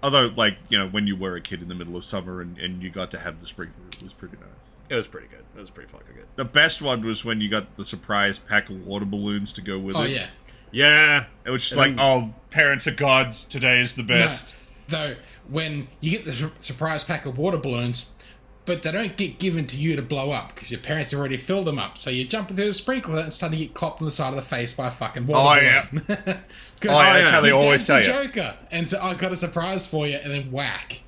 Although, like, you know, when you were a kid in the middle of summer and you got to have the sprinkler, it was pretty nice. It was pretty good. It was pretty fucking good. The best one was when you got the surprise pack of water balloons to go with it. Oh, yeah. Yeah. It was just like, oh, parents are gods. Today is the best. No, though, when you get the surprise pack of water balloons, but they don't get given to you to blow up because your parents have already filled them up. So you're jumping through the sprinkler and suddenly get clopped on the side of the face by a fucking water balloon. Yeah. That's how they always tell you. Joker. And so I got a surprise for you, and then whack.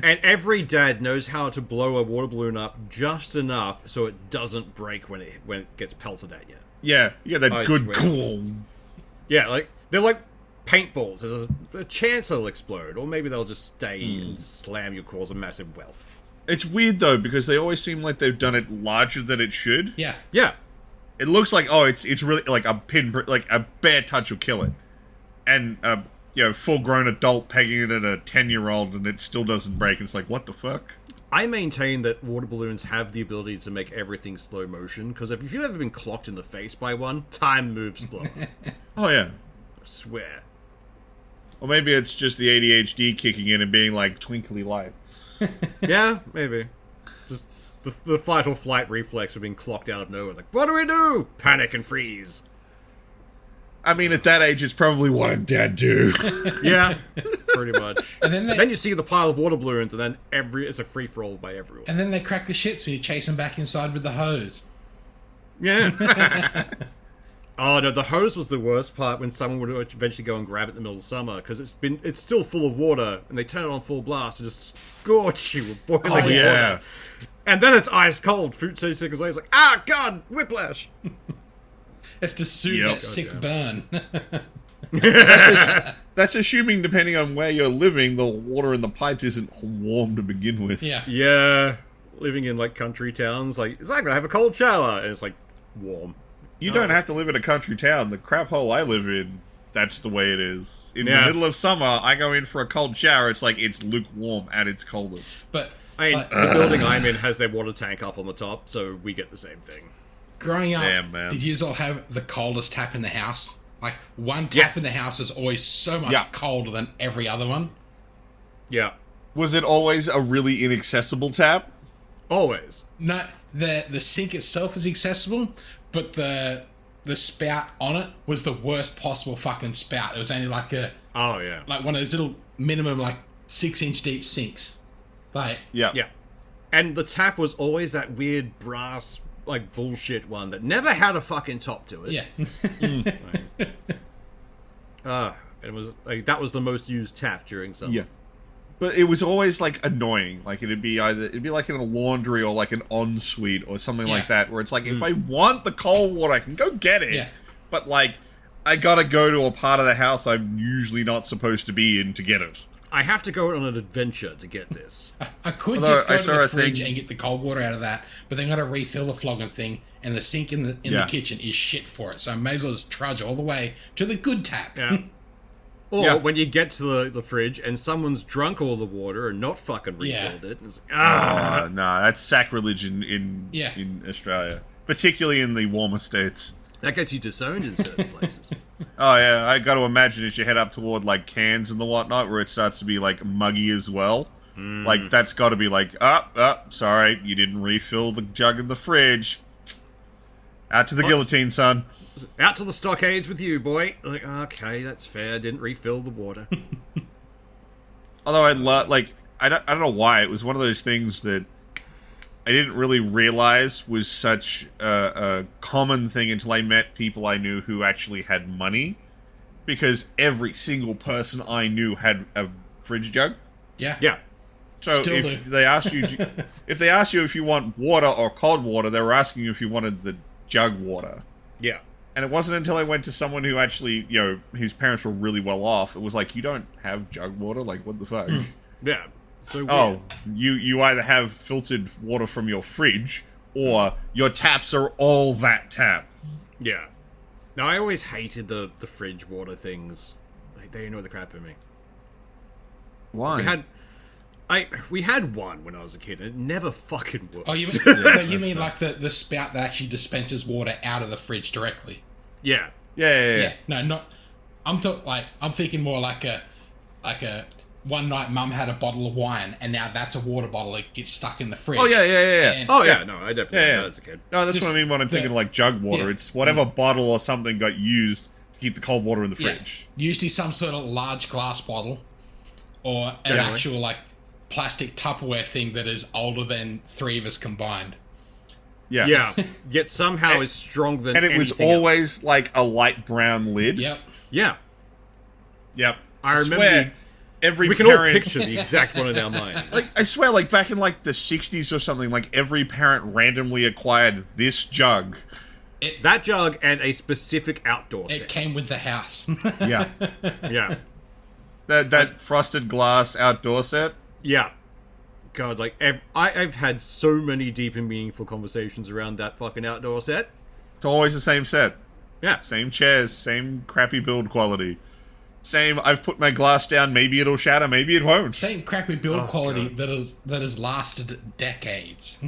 And every dad knows how to blow a water balloon up just enough so it doesn't break when it gets pelted at you. Yeah, that good cool. Yeah, like they're like paintballs. There's a chance they'll explode, or maybe they'll just stay and slam you, cause a massive welt. It's weird though because they always seem like they've done it larger than it should. Yeah. Yeah. It looks like it's really like a like a bare touch will kill it, and full-grown adult pegging it at a 10-year-old and it still doesn't break. And it's like, what the fuck? I maintain that water balloons have the ability to make everything slow motion, because if you've ever been clocked in the face by one, time moves slow. Oh yeah, I swear. Or maybe it's just the ADHD kicking in and being like twinkly lights. Yeah, maybe. Just the fight or flight reflex of being clocked out of nowhere. Like, what do we do? Panic and freeze. I mean, at that age, it's probably what a dad do. Yeah, pretty much. And then you see the pile of water balloons, and then it's a free-for-all by everyone. And then they crack the shits when you chase them back inside with the hose. Yeah. Oh no, the hose was the worst part when someone would eventually go and grab it in the middle of summer, because it's still full of water, and they turn it on full blast and just scorch you with boiling water. And then it's ice cold. 2 seconds later, it's like, ah, God, whiplash. It's to soothe that sick burn. That's assuming, depending on where you're living, the water in the pipes isn't warm to begin with. Yeah. Yeah. Living in, like, country towns, like, it's like, I have a cold shower, and it's, like, warm. You don't have to live in a country town. The crap hole I live in, that's the way it is. In the middle of summer, I go in for a cold shower, it's like it's lukewarm at its coldest. But I mean, the building I'm in has their water tank up on the top, so we get the same thing. growing up, man. did you all have the coldest tap in the house? Like, one tap in the house is always so much colder than every other one. Yeah. Was it always a really inaccessible tap? Always. No, the sink itself is accessible, but the spout on it was the worst possible fucking spout. It was only like like one of those little minimum like 6-inch deep sinks. Like yeah. And the tap was always that weird brass like bullshit one that never had a fucking top to it. Yeah. It was like that was the most used tap during summer. Yeah. But it was always like annoying. Like it'd be like in a laundry or like an ensuite or something like that, where it's like if I want the cold water, I can go get it. Yeah. But like I gotta go to a part of the house I'm usually not supposed to be in to get it. I have to go on an adventure to get this. I could just go to the fridge and get the cold water out of that, but then got to refill the flogging thing, and the sink in the kitchen is shit for it. So I may as well just trudge all the way to the good tap. Yeah. Or when you get to the fridge and someone's drunk all the water and not fucking refilled it. And it's like, no, that's sacrilege in Australia, particularly in the warmer states. That gets you disowned in certain places. Oh yeah, I got to imagine as you head up toward like Cairns and the whatnot, where it starts to be like muggy as well. Like that's got to be like, sorry, you didn't refill the jug in the fridge. Out to the guillotine, son. Out to the stockades with you, boy. Like, okay, that's fair. Didn't refill the water. Although I don't know why, it was one of those things that I didn't really realize was such a common thing until I met people I knew who actually had money, because every single person I knew had a fridge jug. Yeah. So if they asked you if you want water or cold water, they were asking you if you wanted the jug water. Yeah. And it wasn't until I went to someone who actually, whose parents were really well off, it was like, you don't have jug water? Like, what the fuck? Yeah. So weird. Oh, you either have filtered water from your fridge, or your taps are all that tap. Yeah. Now, I always hated the fridge water things. Like, they annoy the crap out of me. Why? We had one when I was a kid, and it never fucking worked. Oh, you mean like the spout that actually dispenses water out of the fridge directly? Yeah. No, not. I'm thinking more like a one night mum had a bottle of wine, and now that's a water bottle. It gets stuck in the fridge. Oh yeah. And, No, I definitely had that as a kid. No, that's what I mean when I'm thinking like jug water. It's whatever bottle or something got used to keep the cold water in the fridge. Usually some sort of large glass bottle, or an actual like plastic Tupperware thing that is older than 3 of us combined. Yeah. Yet somehow is stronger than anything. And it was always like a light brown lid. Yep. Yeah. I remember swear, we can all picture the exact one in our minds. Like, I swear, like back in like the 60s or something, like every parent randomly acquired this jug. That jug and a specific outdoor set. It came with the house. Yeah. Yeah. That frosted glass outdoor set. Yeah. God, like, I've had so many deep and meaningful conversations around that fucking outdoor set. It's always the same set. Yeah. Same chairs, same crappy build quality. Same, I've put my glass down, maybe it'll shatter, maybe it won't. Same crappy build quality that has lasted decades.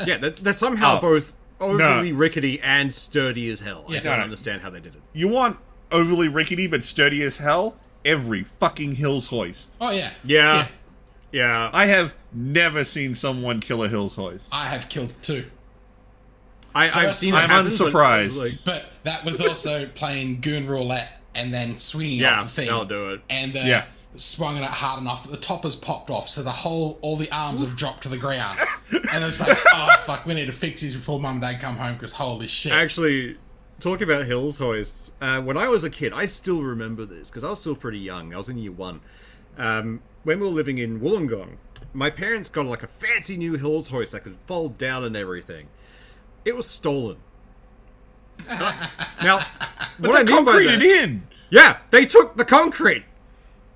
Yeah, they're somehow both overly rickety and sturdy as hell. I don't understand how they did it. You want overly rickety but sturdy as hell? Every fucking Hills hoist. Oh, yeah. Yeah. I have never seen someone kill a Hills hoist. I have killed 2. I've seen it I'm happen, unsurprised. But that was also playing goon roulette and then swinging off the thing. I'll do it. And swung it hard enough that the top has popped off, so all the arms have dropped to the ground. And it's like, oh fuck, we need to fix these before mum and dad come home, because holy shit. Actually, talking about Hills hoists, when I was a kid, I still remember this, because I was still pretty young. I was in year 1. When we were living in Wollongong, my parents got like a fancy new Hills hoist that could fold down and everything. It was stolen. Now, But they concreted in. Yeah, they took the concrete.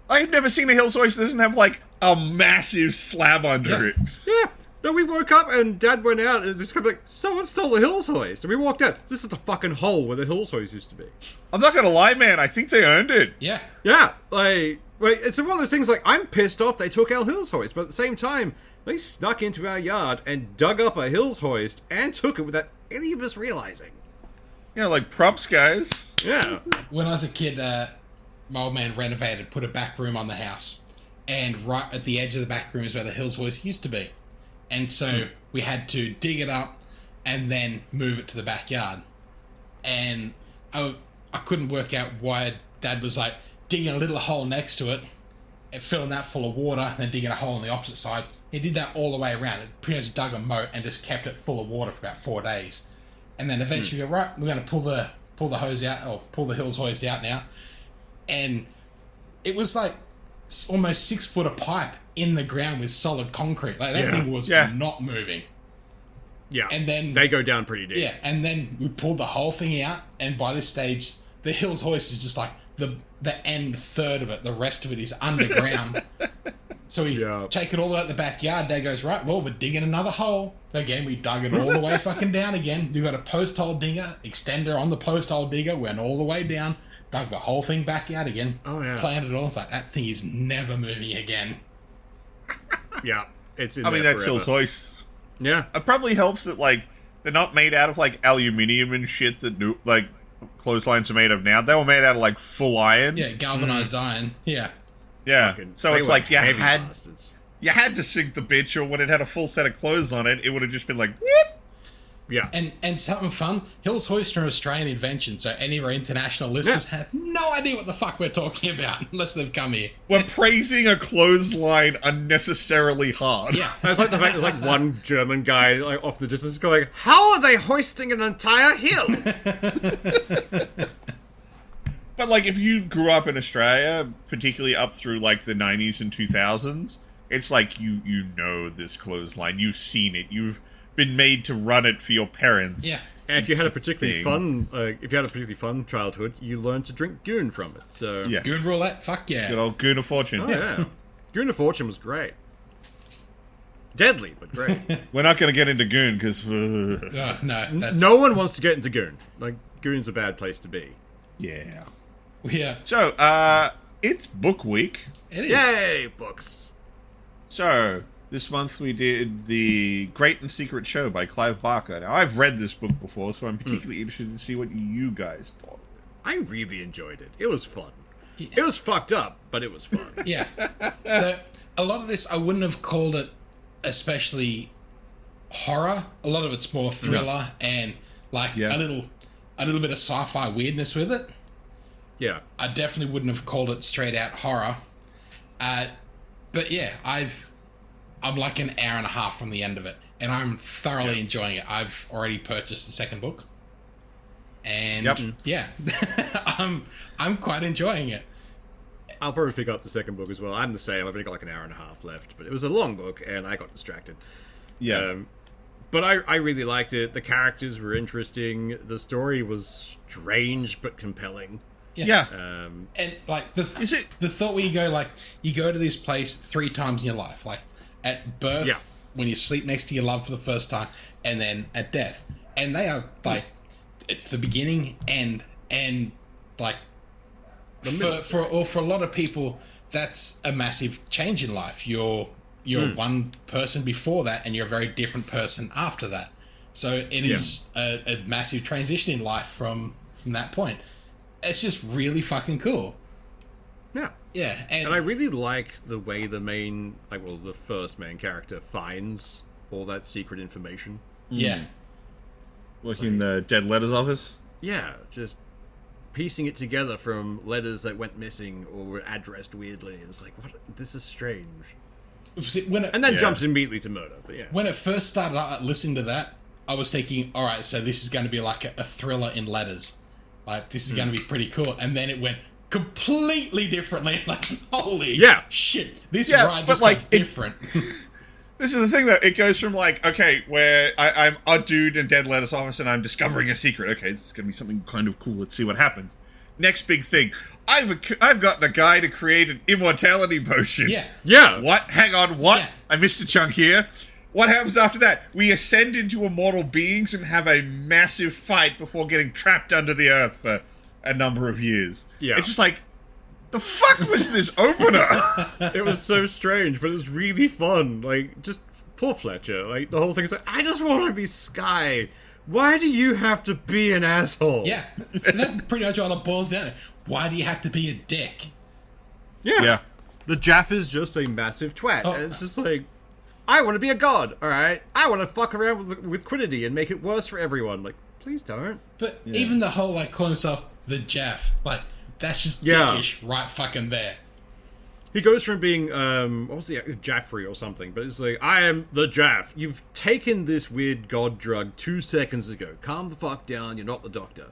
I've never seen a Hills hoist that doesn't have, like, a massive slab under it. Yeah. No, we woke up and Dad went out and just kind of like, someone stole the Hills hoist. And we walked out. This is the fucking hole where the Hills hoist used to be. I'm not gonna lie, man. I think they earned it. Yeah. Yeah, like, it's one of those things like, I'm pissed off they took our Hills hoist, but at the same time, they snuck into our yard and dug up a Hills hoist and took it without any of us realizing. Yeah, like, props, guys. Yeah. When I was a kid, my old man renovated, put a back room on the house. And right at the edge of the back room is where the Hills hoist used to be. And so we had to dig it up and then move it to the backyard. And I couldn't work out why Dad was like digging a little hole next to it and filling that full of water and then digging a hole on the opposite side. He did that all the way around. It pretty much dug a moat and just kept it full of water for about 4 days. And then eventually we go, right, we're going to pull the hose out, or pull the Hills hoist out now. And it was like almost 6 foot of pipe in the ground with solid concrete. Like that thing was not moving. Yeah. And then they go down pretty deep. Yeah, and then we pulled the whole thing out, and by this stage, the Hills hoist is just like the end third of it. The rest of it is underground. So we take it all out the backyard. Dad goes, right, well, we're digging another hole. Again, we dug it all the way fucking down again. We got a post hole digger, extender on the post hole digger, went all the way down, dug the whole thing back out again. Oh, yeah. Planted it all. It's like, that thing is never moving again. Yeah. It's in That's Hills hoists. Yeah. It probably helps that, like, they're not made out of, like, aluminium and shit that, like, clotheslines are made of now. They were made out of, like, full iron. Yeah, galvanized iron. Yeah. Yeah. So it's like you had bastards. you had to sink the bitch, or when it had a full set of clothes on it, it would have just been like, whoop. Yeah. And something fun, Hills hoist are an Australian invention, so any of our international listeners have no idea what the fuck we're talking about unless they've come here. We're praising a clothesline unnecessarily hard. Yeah. I was like the fact there's like one German guy like off the distance going, how are they hoisting an entire hill? But, like, if you grew up in Australia, particularly up through, like, the 90s and 2000s, it's like you know this clothesline. You've seen it. You've been made to run it for your parents. Yeah. And if you had a particularly fun childhood, you learned to drink goon from it. So Yeah. Goon roulette, fuck yeah. Good old Goon of Fortune. Oh, yeah. Goon of Fortune was great. Deadly, but great. We're not going to get into Goon, because... No, that's... No one wants to get into goon. Like, goon's a bad place to be. yeah. Yeah. So, it's book week. It is. Yay, books. So, this month we did The Great and Secret Show by Clive Barker. Now, I've read this book before, so I'm particularly interested to see what you guys thought. I really enjoyed it. It was fun. Yeah. It was fucked up, but it was fun. Yeah. A lot of this, I wouldn't have called it especially horror. A lot of it's more thriller and like a little bit of sci-fi weirdness with it. Yeah. I definitely wouldn't have called it straight out horror. But yeah, I'm like an hour and a half from the end of it, and I'm thoroughly enjoying it. I've already purchased the second book, and I'm quite enjoying it. I'll probably pick up the second book as well. I'm the same. I've only got like an hour and a half left, but it was a long book, and I got distracted. Yeah. But I really liked it. The characters were interesting. The story was strange but compelling. Yeah. And like the thought where you go to this place 3 times in your life, like at birth, when you sleep next to your love for the first time, and then at death, and they are like it's the beginning and like for a lot of people that's a massive change in life. You're one person before that, and you're a very different person after that. So it is a massive transition in life from that point. It's just really fucking cool. Yeah. Yeah. And I really like the way the first main character finds all that secret information. Yeah. Working in the dead letters office? Yeah, just piecing it together from letters that went missing or were addressed weirdly. It's like, what? This is strange. And then jumps immediately to murder. But yeah. When it first started out listening to that, I was thinking, all right, so this is going to be like a thriller in letters. Like, this is going to be pretty cool. And then it went completely differently. Like, holy shit. This ride just got different. This is the thing, though. It goes from, like, okay, where I'm a dude in dead letters office and I'm discovering a secret. Okay, this is going to be something kind of cool. Let's see what happens. next big thing. I've gotten a guy to create an immortality potion. Yeah. What? Hang on, what? Yeah. I missed a chunk here. What happens after that? We ascend into immortal beings and have a massive fight before getting trapped under the earth for a number of years. Yeah. It's just like, the fuck was this opener? It was so strange, but it was really fun. Like, just poor Fletcher. Like, the whole thing is like, I just want to be Sky. Why do you have to be an asshole? Yeah. And that's pretty much all it boils down to. Why do you have to be a dick? Yeah. The Jaffa's just a massive twat. Oh. And it's just like, I want to be a god, alright? I want to fuck around with Quiddity and make it worse for everyone. Like, please don't. But even the whole, like, calling himself the Jaff, like, that's just dickish right fucking there. He goes from being, what was the Jaffrey or something, but it's like, I am the Jaff. You've taken this weird god drug 2 seconds ago. Calm the fuck down, you're not the doctor.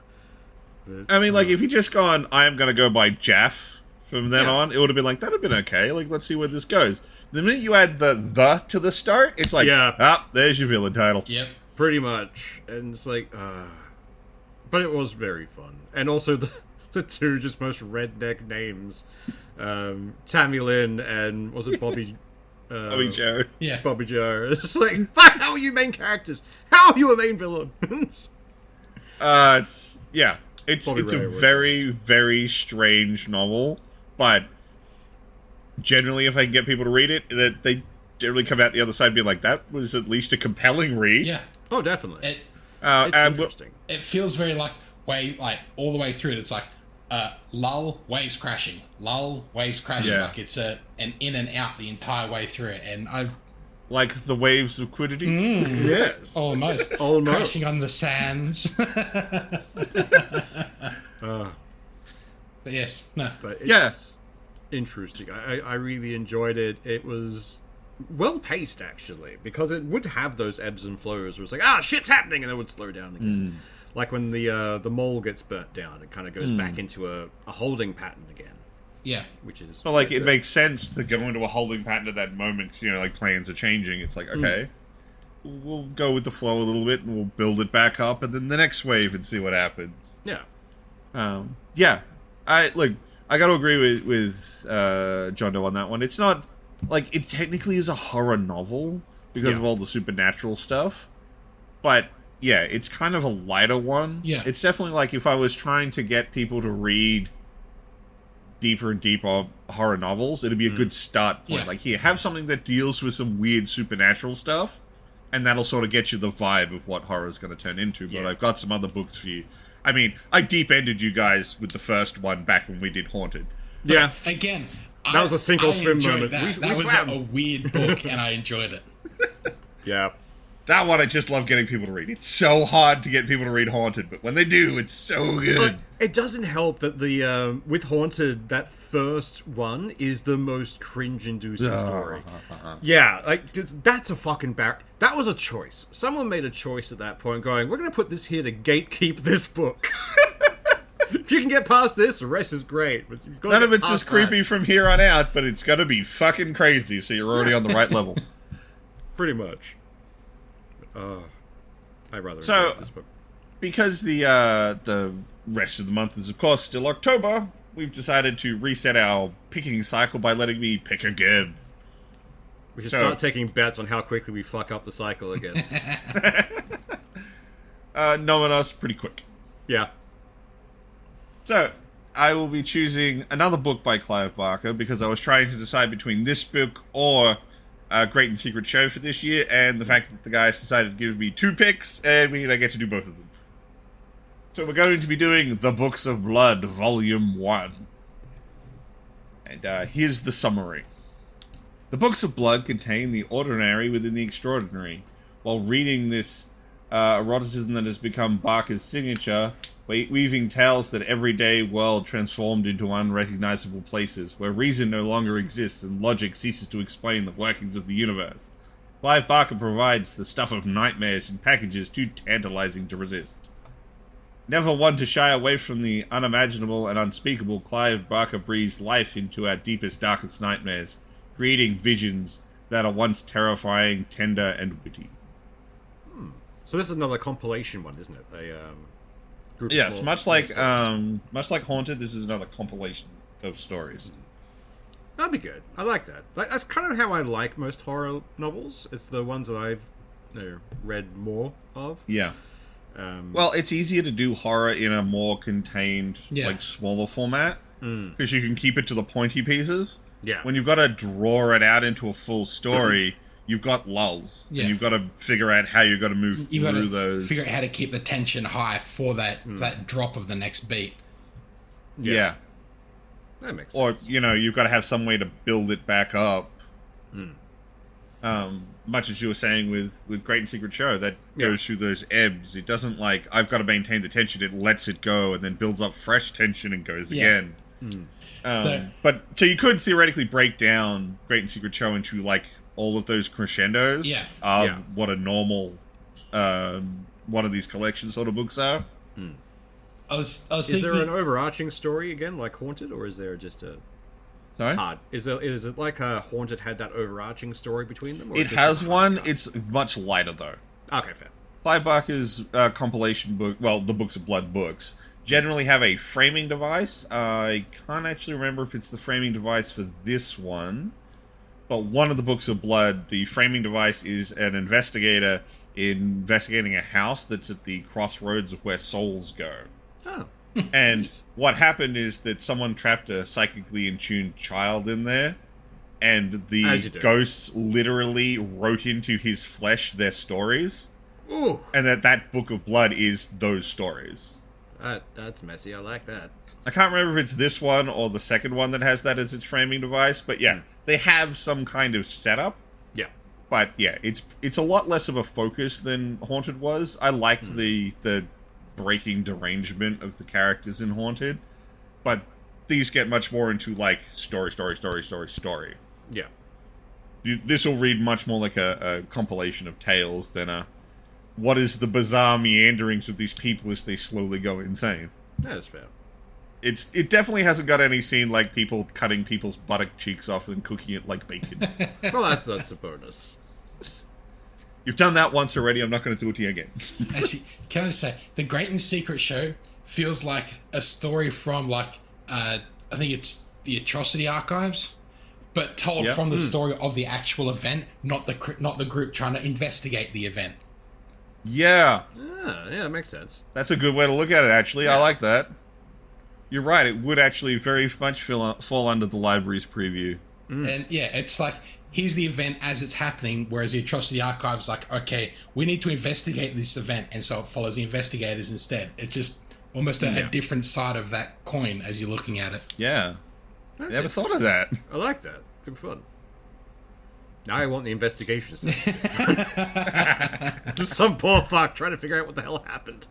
But, I mean, like, if he just gone, I am going to go by Jaff from then on, it would have been like, that would have been okay. Like, let's see where this goes. The minute you add the to the start, it's like, there's your villain title. Yep. Pretty much. And it's like, but it was very fun. And also the two just most redneck names. Tammy Lynn and was it Bobby Bobby Joe. Yeah. Bobby Joe. It's like, fuck, how are you main characters? How are you a main villain? It's Bobby a Ray very, very strange novel, but generally, if I can get people to read it, that they generally come out the other side being like, that was at least a compelling read. Yeah. Oh, definitely. It's interesting. It feels very like all the way through. It's like lull, waves crashing, lull, waves crashing. Yeah. Like it's an in and out the entire way through it. And I like the waves of Quiddity. Yes. almost crashing on the sands. But yes, no. But it's interesting. I really enjoyed it. It was well paced, actually, because it would have those ebbs and flows where it's like, shit's happening, and then it would slow down again. Like when the mole gets burnt down, it kind of goes back into a holding pattern again. Yeah. Which is... But, like, it makes sense to go into a holding pattern at that moment. You know, like, plans are changing. It's like, okay, we'll go with the flow a little bit, and we'll build it back up, and then the next wave and see what happens. Yeah. I gotta agree with John Doe on that one. It's not, like, it technically is a horror novel because of all the supernatural stuff, but... yeah, it's kind of a lighter one. Yeah. It's definitely like if I was trying to get people to read deeper and deeper horror novels, it'd be a good start point. Yeah. Like, here, have something that deals with some weird supernatural stuff, and that'll sort of get you the vibe of what horror is going to turn into. But I've got some other books for you. I mean, I deep-ended you guys with the first one back when we did Haunted. Yeah. Again, that was a single swim moment. That We was swam. a weird book, and I enjoyed it. Yeah. That one I just love getting people to read. It's so hard to get people to read Haunted, but when they do, it's so good. But it doesn't help that the with Haunted, that first one is the most cringe-inducing story. Yeah, like that's a fucking that was a choice. Someone made a choice at that point, going, "We're going to put this here to gatekeep this book." If you can get past this, the rest is great. But you've got None of it's just creepy from here on out, but it's going to be fucking crazy, so you're already on the right level. Pretty much. I rather So, enjoy this book. because the rest of the month is, of course, still October, we've decided to reset our picking cycle by letting me pick again. We should start taking bets on how quickly we fuck up the cycle again. Knowing us pretty quick. Yeah. So, I will be choosing another book by Clive Barker because I was trying to decide between this book or Great and Secret Show for this year, and the fact that the guys decided to give me 2 picks, and I get to do both of them. So we're going to be doing The Books of Blood, Volume 1. And here's the summary. The Books of Blood contain the ordinary within the extraordinary. While reading this eroticism that has become Barker's signature, weaving tales that everyday world transformed into unrecognizable places, where reason no longer exists and logic ceases to explain the workings of the universe. Clive Barker provides the stuff of nightmares in packages too tantalizing to resist. Never one to shy away from the unimaginable and unspeakable, Clive Barker breathes life into our deepest, darkest nightmares, creating visions that are once terrifying, tender, and witty. So this is another compilation one, isn't it? group. Yes, small much like stories. Haunted, this is another compilation of stories. That'd be good. I like that. Like that's kind of how I like most horror novels. It's the ones that I've read more of. Yeah. Well, it's easier to do horror in a more contained, like smaller format because you can keep it to the pointy pieces. Yeah. When you've got to draw it out into a full story, you've got lulls, and you've got to figure out how you've got to move through those. Figure out how to keep the tension high for that drop of the next beat. Yeah. That makes Or, sense. you've got to have some way to build it back up. Much as you were saying with Great and Secret Show, that goes through those ebbs. It doesn't I've got to maintain the tension. It lets it go and then builds up fresh tension and goes again. But so you could theoretically break down Great and Secret Show into all of those crescendos of what a normal one of these collection sort of books are. I was Is thinking, there an overarching story again, like Haunted, or is there just a Sorry? hard? Is it like Haunted had that overarching story between them? Or It is has a one. hard It's much lighter though. Okay, fair. Clive Barker's compilation book, well, the Books of Blood books, generally have a framing device. I can't actually remember if it's the framing device for this one, but one of the Books of Blood, the framing device is an investigator investigating a house that's at the crossroads of where souls go. Oh, And what happened is that someone trapped a psychically in tuned child in there, and the As you do. ghosts literally wrote into his flesh their stories, ooh, and that Book of Blood is those stories. that's messy. I like that. I can't remember if it's this one or the second one that has that as its framing device, but yeah, they have some kind of setup. Yeah, But yeah, it's a lot less of a focus than Haunted was. I liked the breaking derangement of the characters in Haunted, but these get much more into story. yeah. This will read much more like a compilation of tales than a what is the bizarre meanderings of these people as they slowly go insane. That is fair. It definitely hasn't got any scene like people cutting people's buttock cheeks off and cooking it like bacon. Well, that's a bonus. You've done that once already. I'm not going to do it to you again. actually, can I just say, the Great and Secret Show feels like a story from I think it's the Atrocity Archives, but told from the story of the actual event, not the group trying to investigate the event. Yeah, Yeah, that makes sense. that's a good way to look at it, actually. I like that. You're right. It would actually very much fall under the library's preview. And yeah, it's like, here's the event as it's happening, whereas the Atrocity Archive's like, okay, we need to investigate this event, and so it follows the investigators instead. It's just almost a different side of that coin as you're looking at it. Yeah. Never thought of that. I like that. Good fun. Now I want the investigation. Just some poor fuck trying to figure out what the hell happened.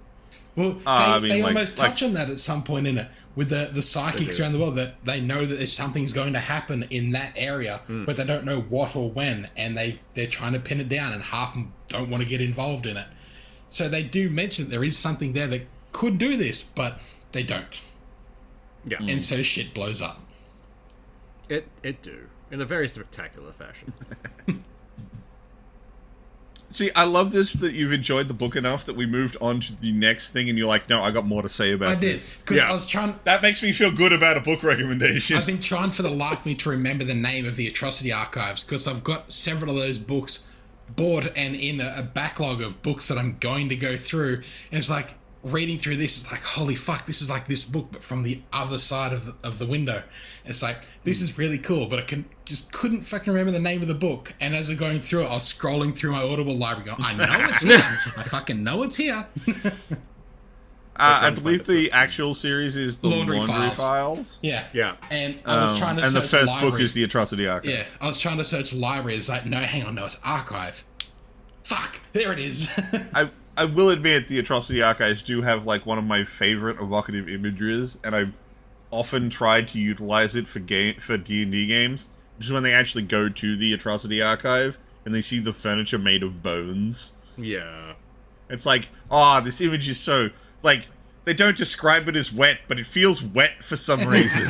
Well, they almost touch on that at some point in it, with the psychics around the world, that they know that there's something's going to happen in that area, but they don't know what or when, and they're trying to pin it down, and half of them don't want to get involved in it. So they do mention that there is something there that could do this, but they don't. Yeah. And so shit blows up. It do. In a very spectacular fashion. See, I love this that you've enjoyed the book enough that we moved on to the next thing, and you're like, no, I got more to say about I did. this. Because I was trying... That makes me feel good about a book recommendation. I've been trying for the life of me to remember the name of the Atrocity Archives, because I've got several of those books bought and in a backlog of books that I'm going to go through. And it's like, reading through this is like, holy fuck, this is like this book, but from the other side of the window. It's like, this is really cool, but I couldn't fucking remember the name of the book. And as we're going through it, I was scrolling through my Audible library going, I know it's here. I fucking know it's here. I believe the actual series is the Laundry Laundry Files. Files. Yeah. Yeah. And I was trying to search and the first library. book is the Atrocity Archive. Yeah, I was trying to search library. It's like, no, hang on, no, it's archive. Fuck, there it is. I will admit the Atrocity Archives do have like one of my favorite evocative images, and I've often tried to utilize it for D&D games, which is when they actually go to the Atrocity Archive and they see the furniture made of bones. Yeah. It's like, this image is so, like, they don't describe it as wet, but it feels wet for some reason.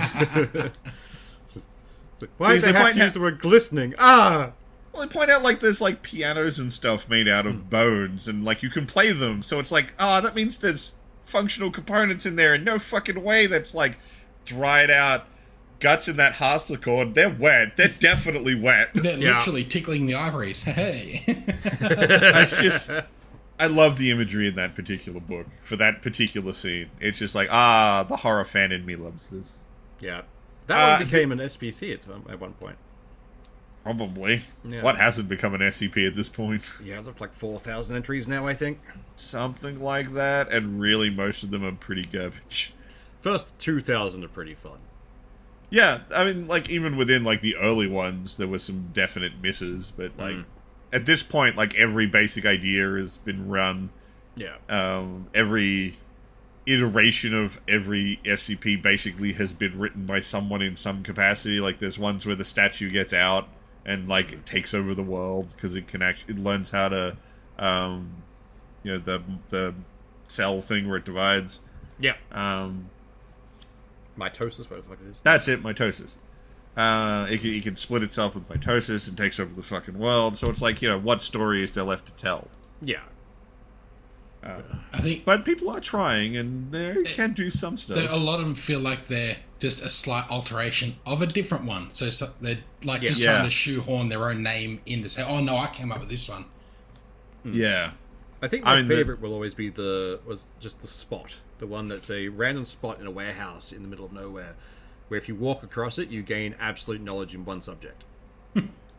Why did they have to use the word glistening? Ah! Well, they point out, like, there's, like, pianos and stuff made out of bones, and, like, you can play them, so it's like, that means there's functional components in there, and no fucking way that's like dried out guts in that harpsichord. They're wet. They're definitely wet. They're literally tickling the ivories. Hey. That's just... I love the imagery in that particular book for that particular scene. It's just like, the horror fan in me loves this. Yeah. That one became an SPC at one point. Probably. Yeah. What hasn't become an SCP at this point? Yeah, there's like 4,000 entries now, I think. Something like that, and really most of them are pretty garbage. First 2,000 are pretty fun. Yeah, I mean, like, even within, like, the early ones, there were some definite misses, but, like, at this point, like, every basic idea has been run. Yeah. Every iteration of every SCP basically has been written by someone in some capacity. Like, there's ones where the statue gets out and, like, it takes over the world, because it can actually... It learns how to, you know, the cell thing where it divides. Yeah. Mitosis, what the fuck it is. That's it, mitosis. It can split itself with mitosis and takes over the fucking world. So it's like, you know, what story is there left to tell? Yeah. I think... But people are trying, and they can do some stuff. A lot of them feel like they're just a slight alteration of a different one. So they're, like, just Yeah. trying to shoehorn their own name in to say, oh, no, I came up with this one. Yeah. I think my favorite will always be just the spot. The one that's a random spot in a warehouse in the middle of nowhere, where if you walk across it, you gain absolute knowledge in one subject.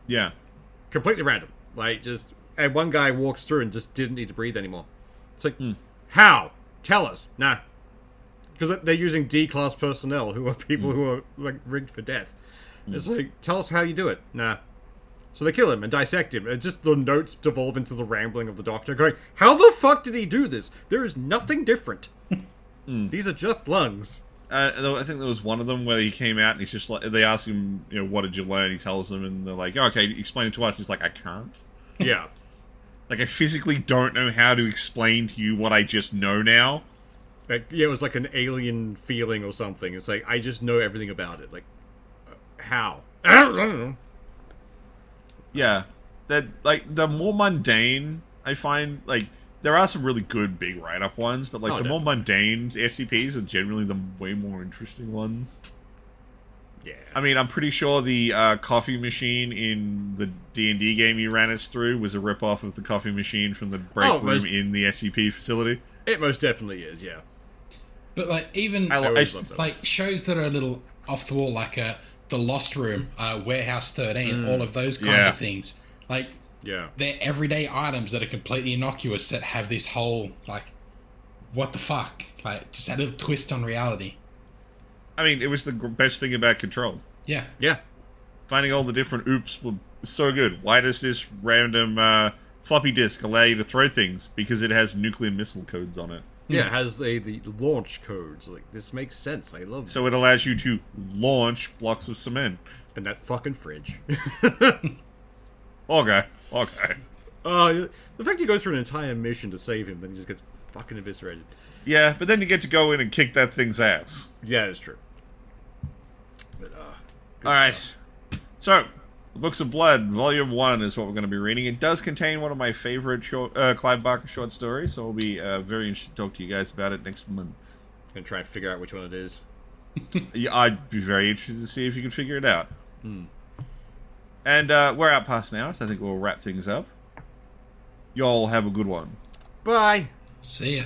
Yeah. Completely random. Like, and one guy walks through and just didn't need to breathe anymore. It's like, how? Tell us. Nah. Because they're using D-class personnel, who are people who are, like, rigged for death. It's like, tell us how you do it. Nah. So they kill him and dissect him. And just the notes devolve into the rambling of the doctor going, how the fuck did he do this? There is nothing different. These are just lungs. I think there was one of them where he came out and he's just like, they ask him, you know, what did you learn? He tells them, and they're like, oh, okay, explain it to us. He's like, I can't. Yeah. Like, I physically don't know how to explain to you what I just know now. Like, yeah, it was like an alien feeling or something. It's like, I just know everything about it. Like, how? I don't know. Yeah. That, like, the more mundane, I find, like, there are some really good big write-up ones, but, like, the more mundane SCPs are generally the way more interesting ones. Yeah. I mean, I'm pretty sure the coffee machine in the D&D game you ran us through was a rip-off of the coffee machine from the break room in the SCP facility. It most definitely is, yeah. But, like, even, like, shows that are a little off the wall, like The Lost Room, Warehouse 13, all of those kinds of things. Like, they're everyday items that are completely innocuous that have this whole, like, what the fuck? Like, just a little twist on reality. I mean, it was the best thing about Control. Yeah. Yeah. Finding all the different oops was so good. Why does this random floppy disk allow you to throw things? Because it has nuclear missile codes on it. Yeah, it has the launch codes. Like, this makes sense. I love it. So it allows you to launch blocks of cement. And that fucking fridge. Okay. The fact he goes through an entire mission to save him, then he just gets fucking eviscerated. Yeah, but then you get to go in and kick that thing's ass. Yeah, that's true. But, alright. So, The Books of Blood, Volume 1 is what we're going to be reading. It does contain one of my favorite Clive Barker short stories, so I'll be very interested to talk to you guys about it next month. And try and figure out which one it is. Yeah, I'd be very interested to see if you can figure it out. And we're out past now, so I think we'll wrap things up. Y'all have a good one. Bye! See ya.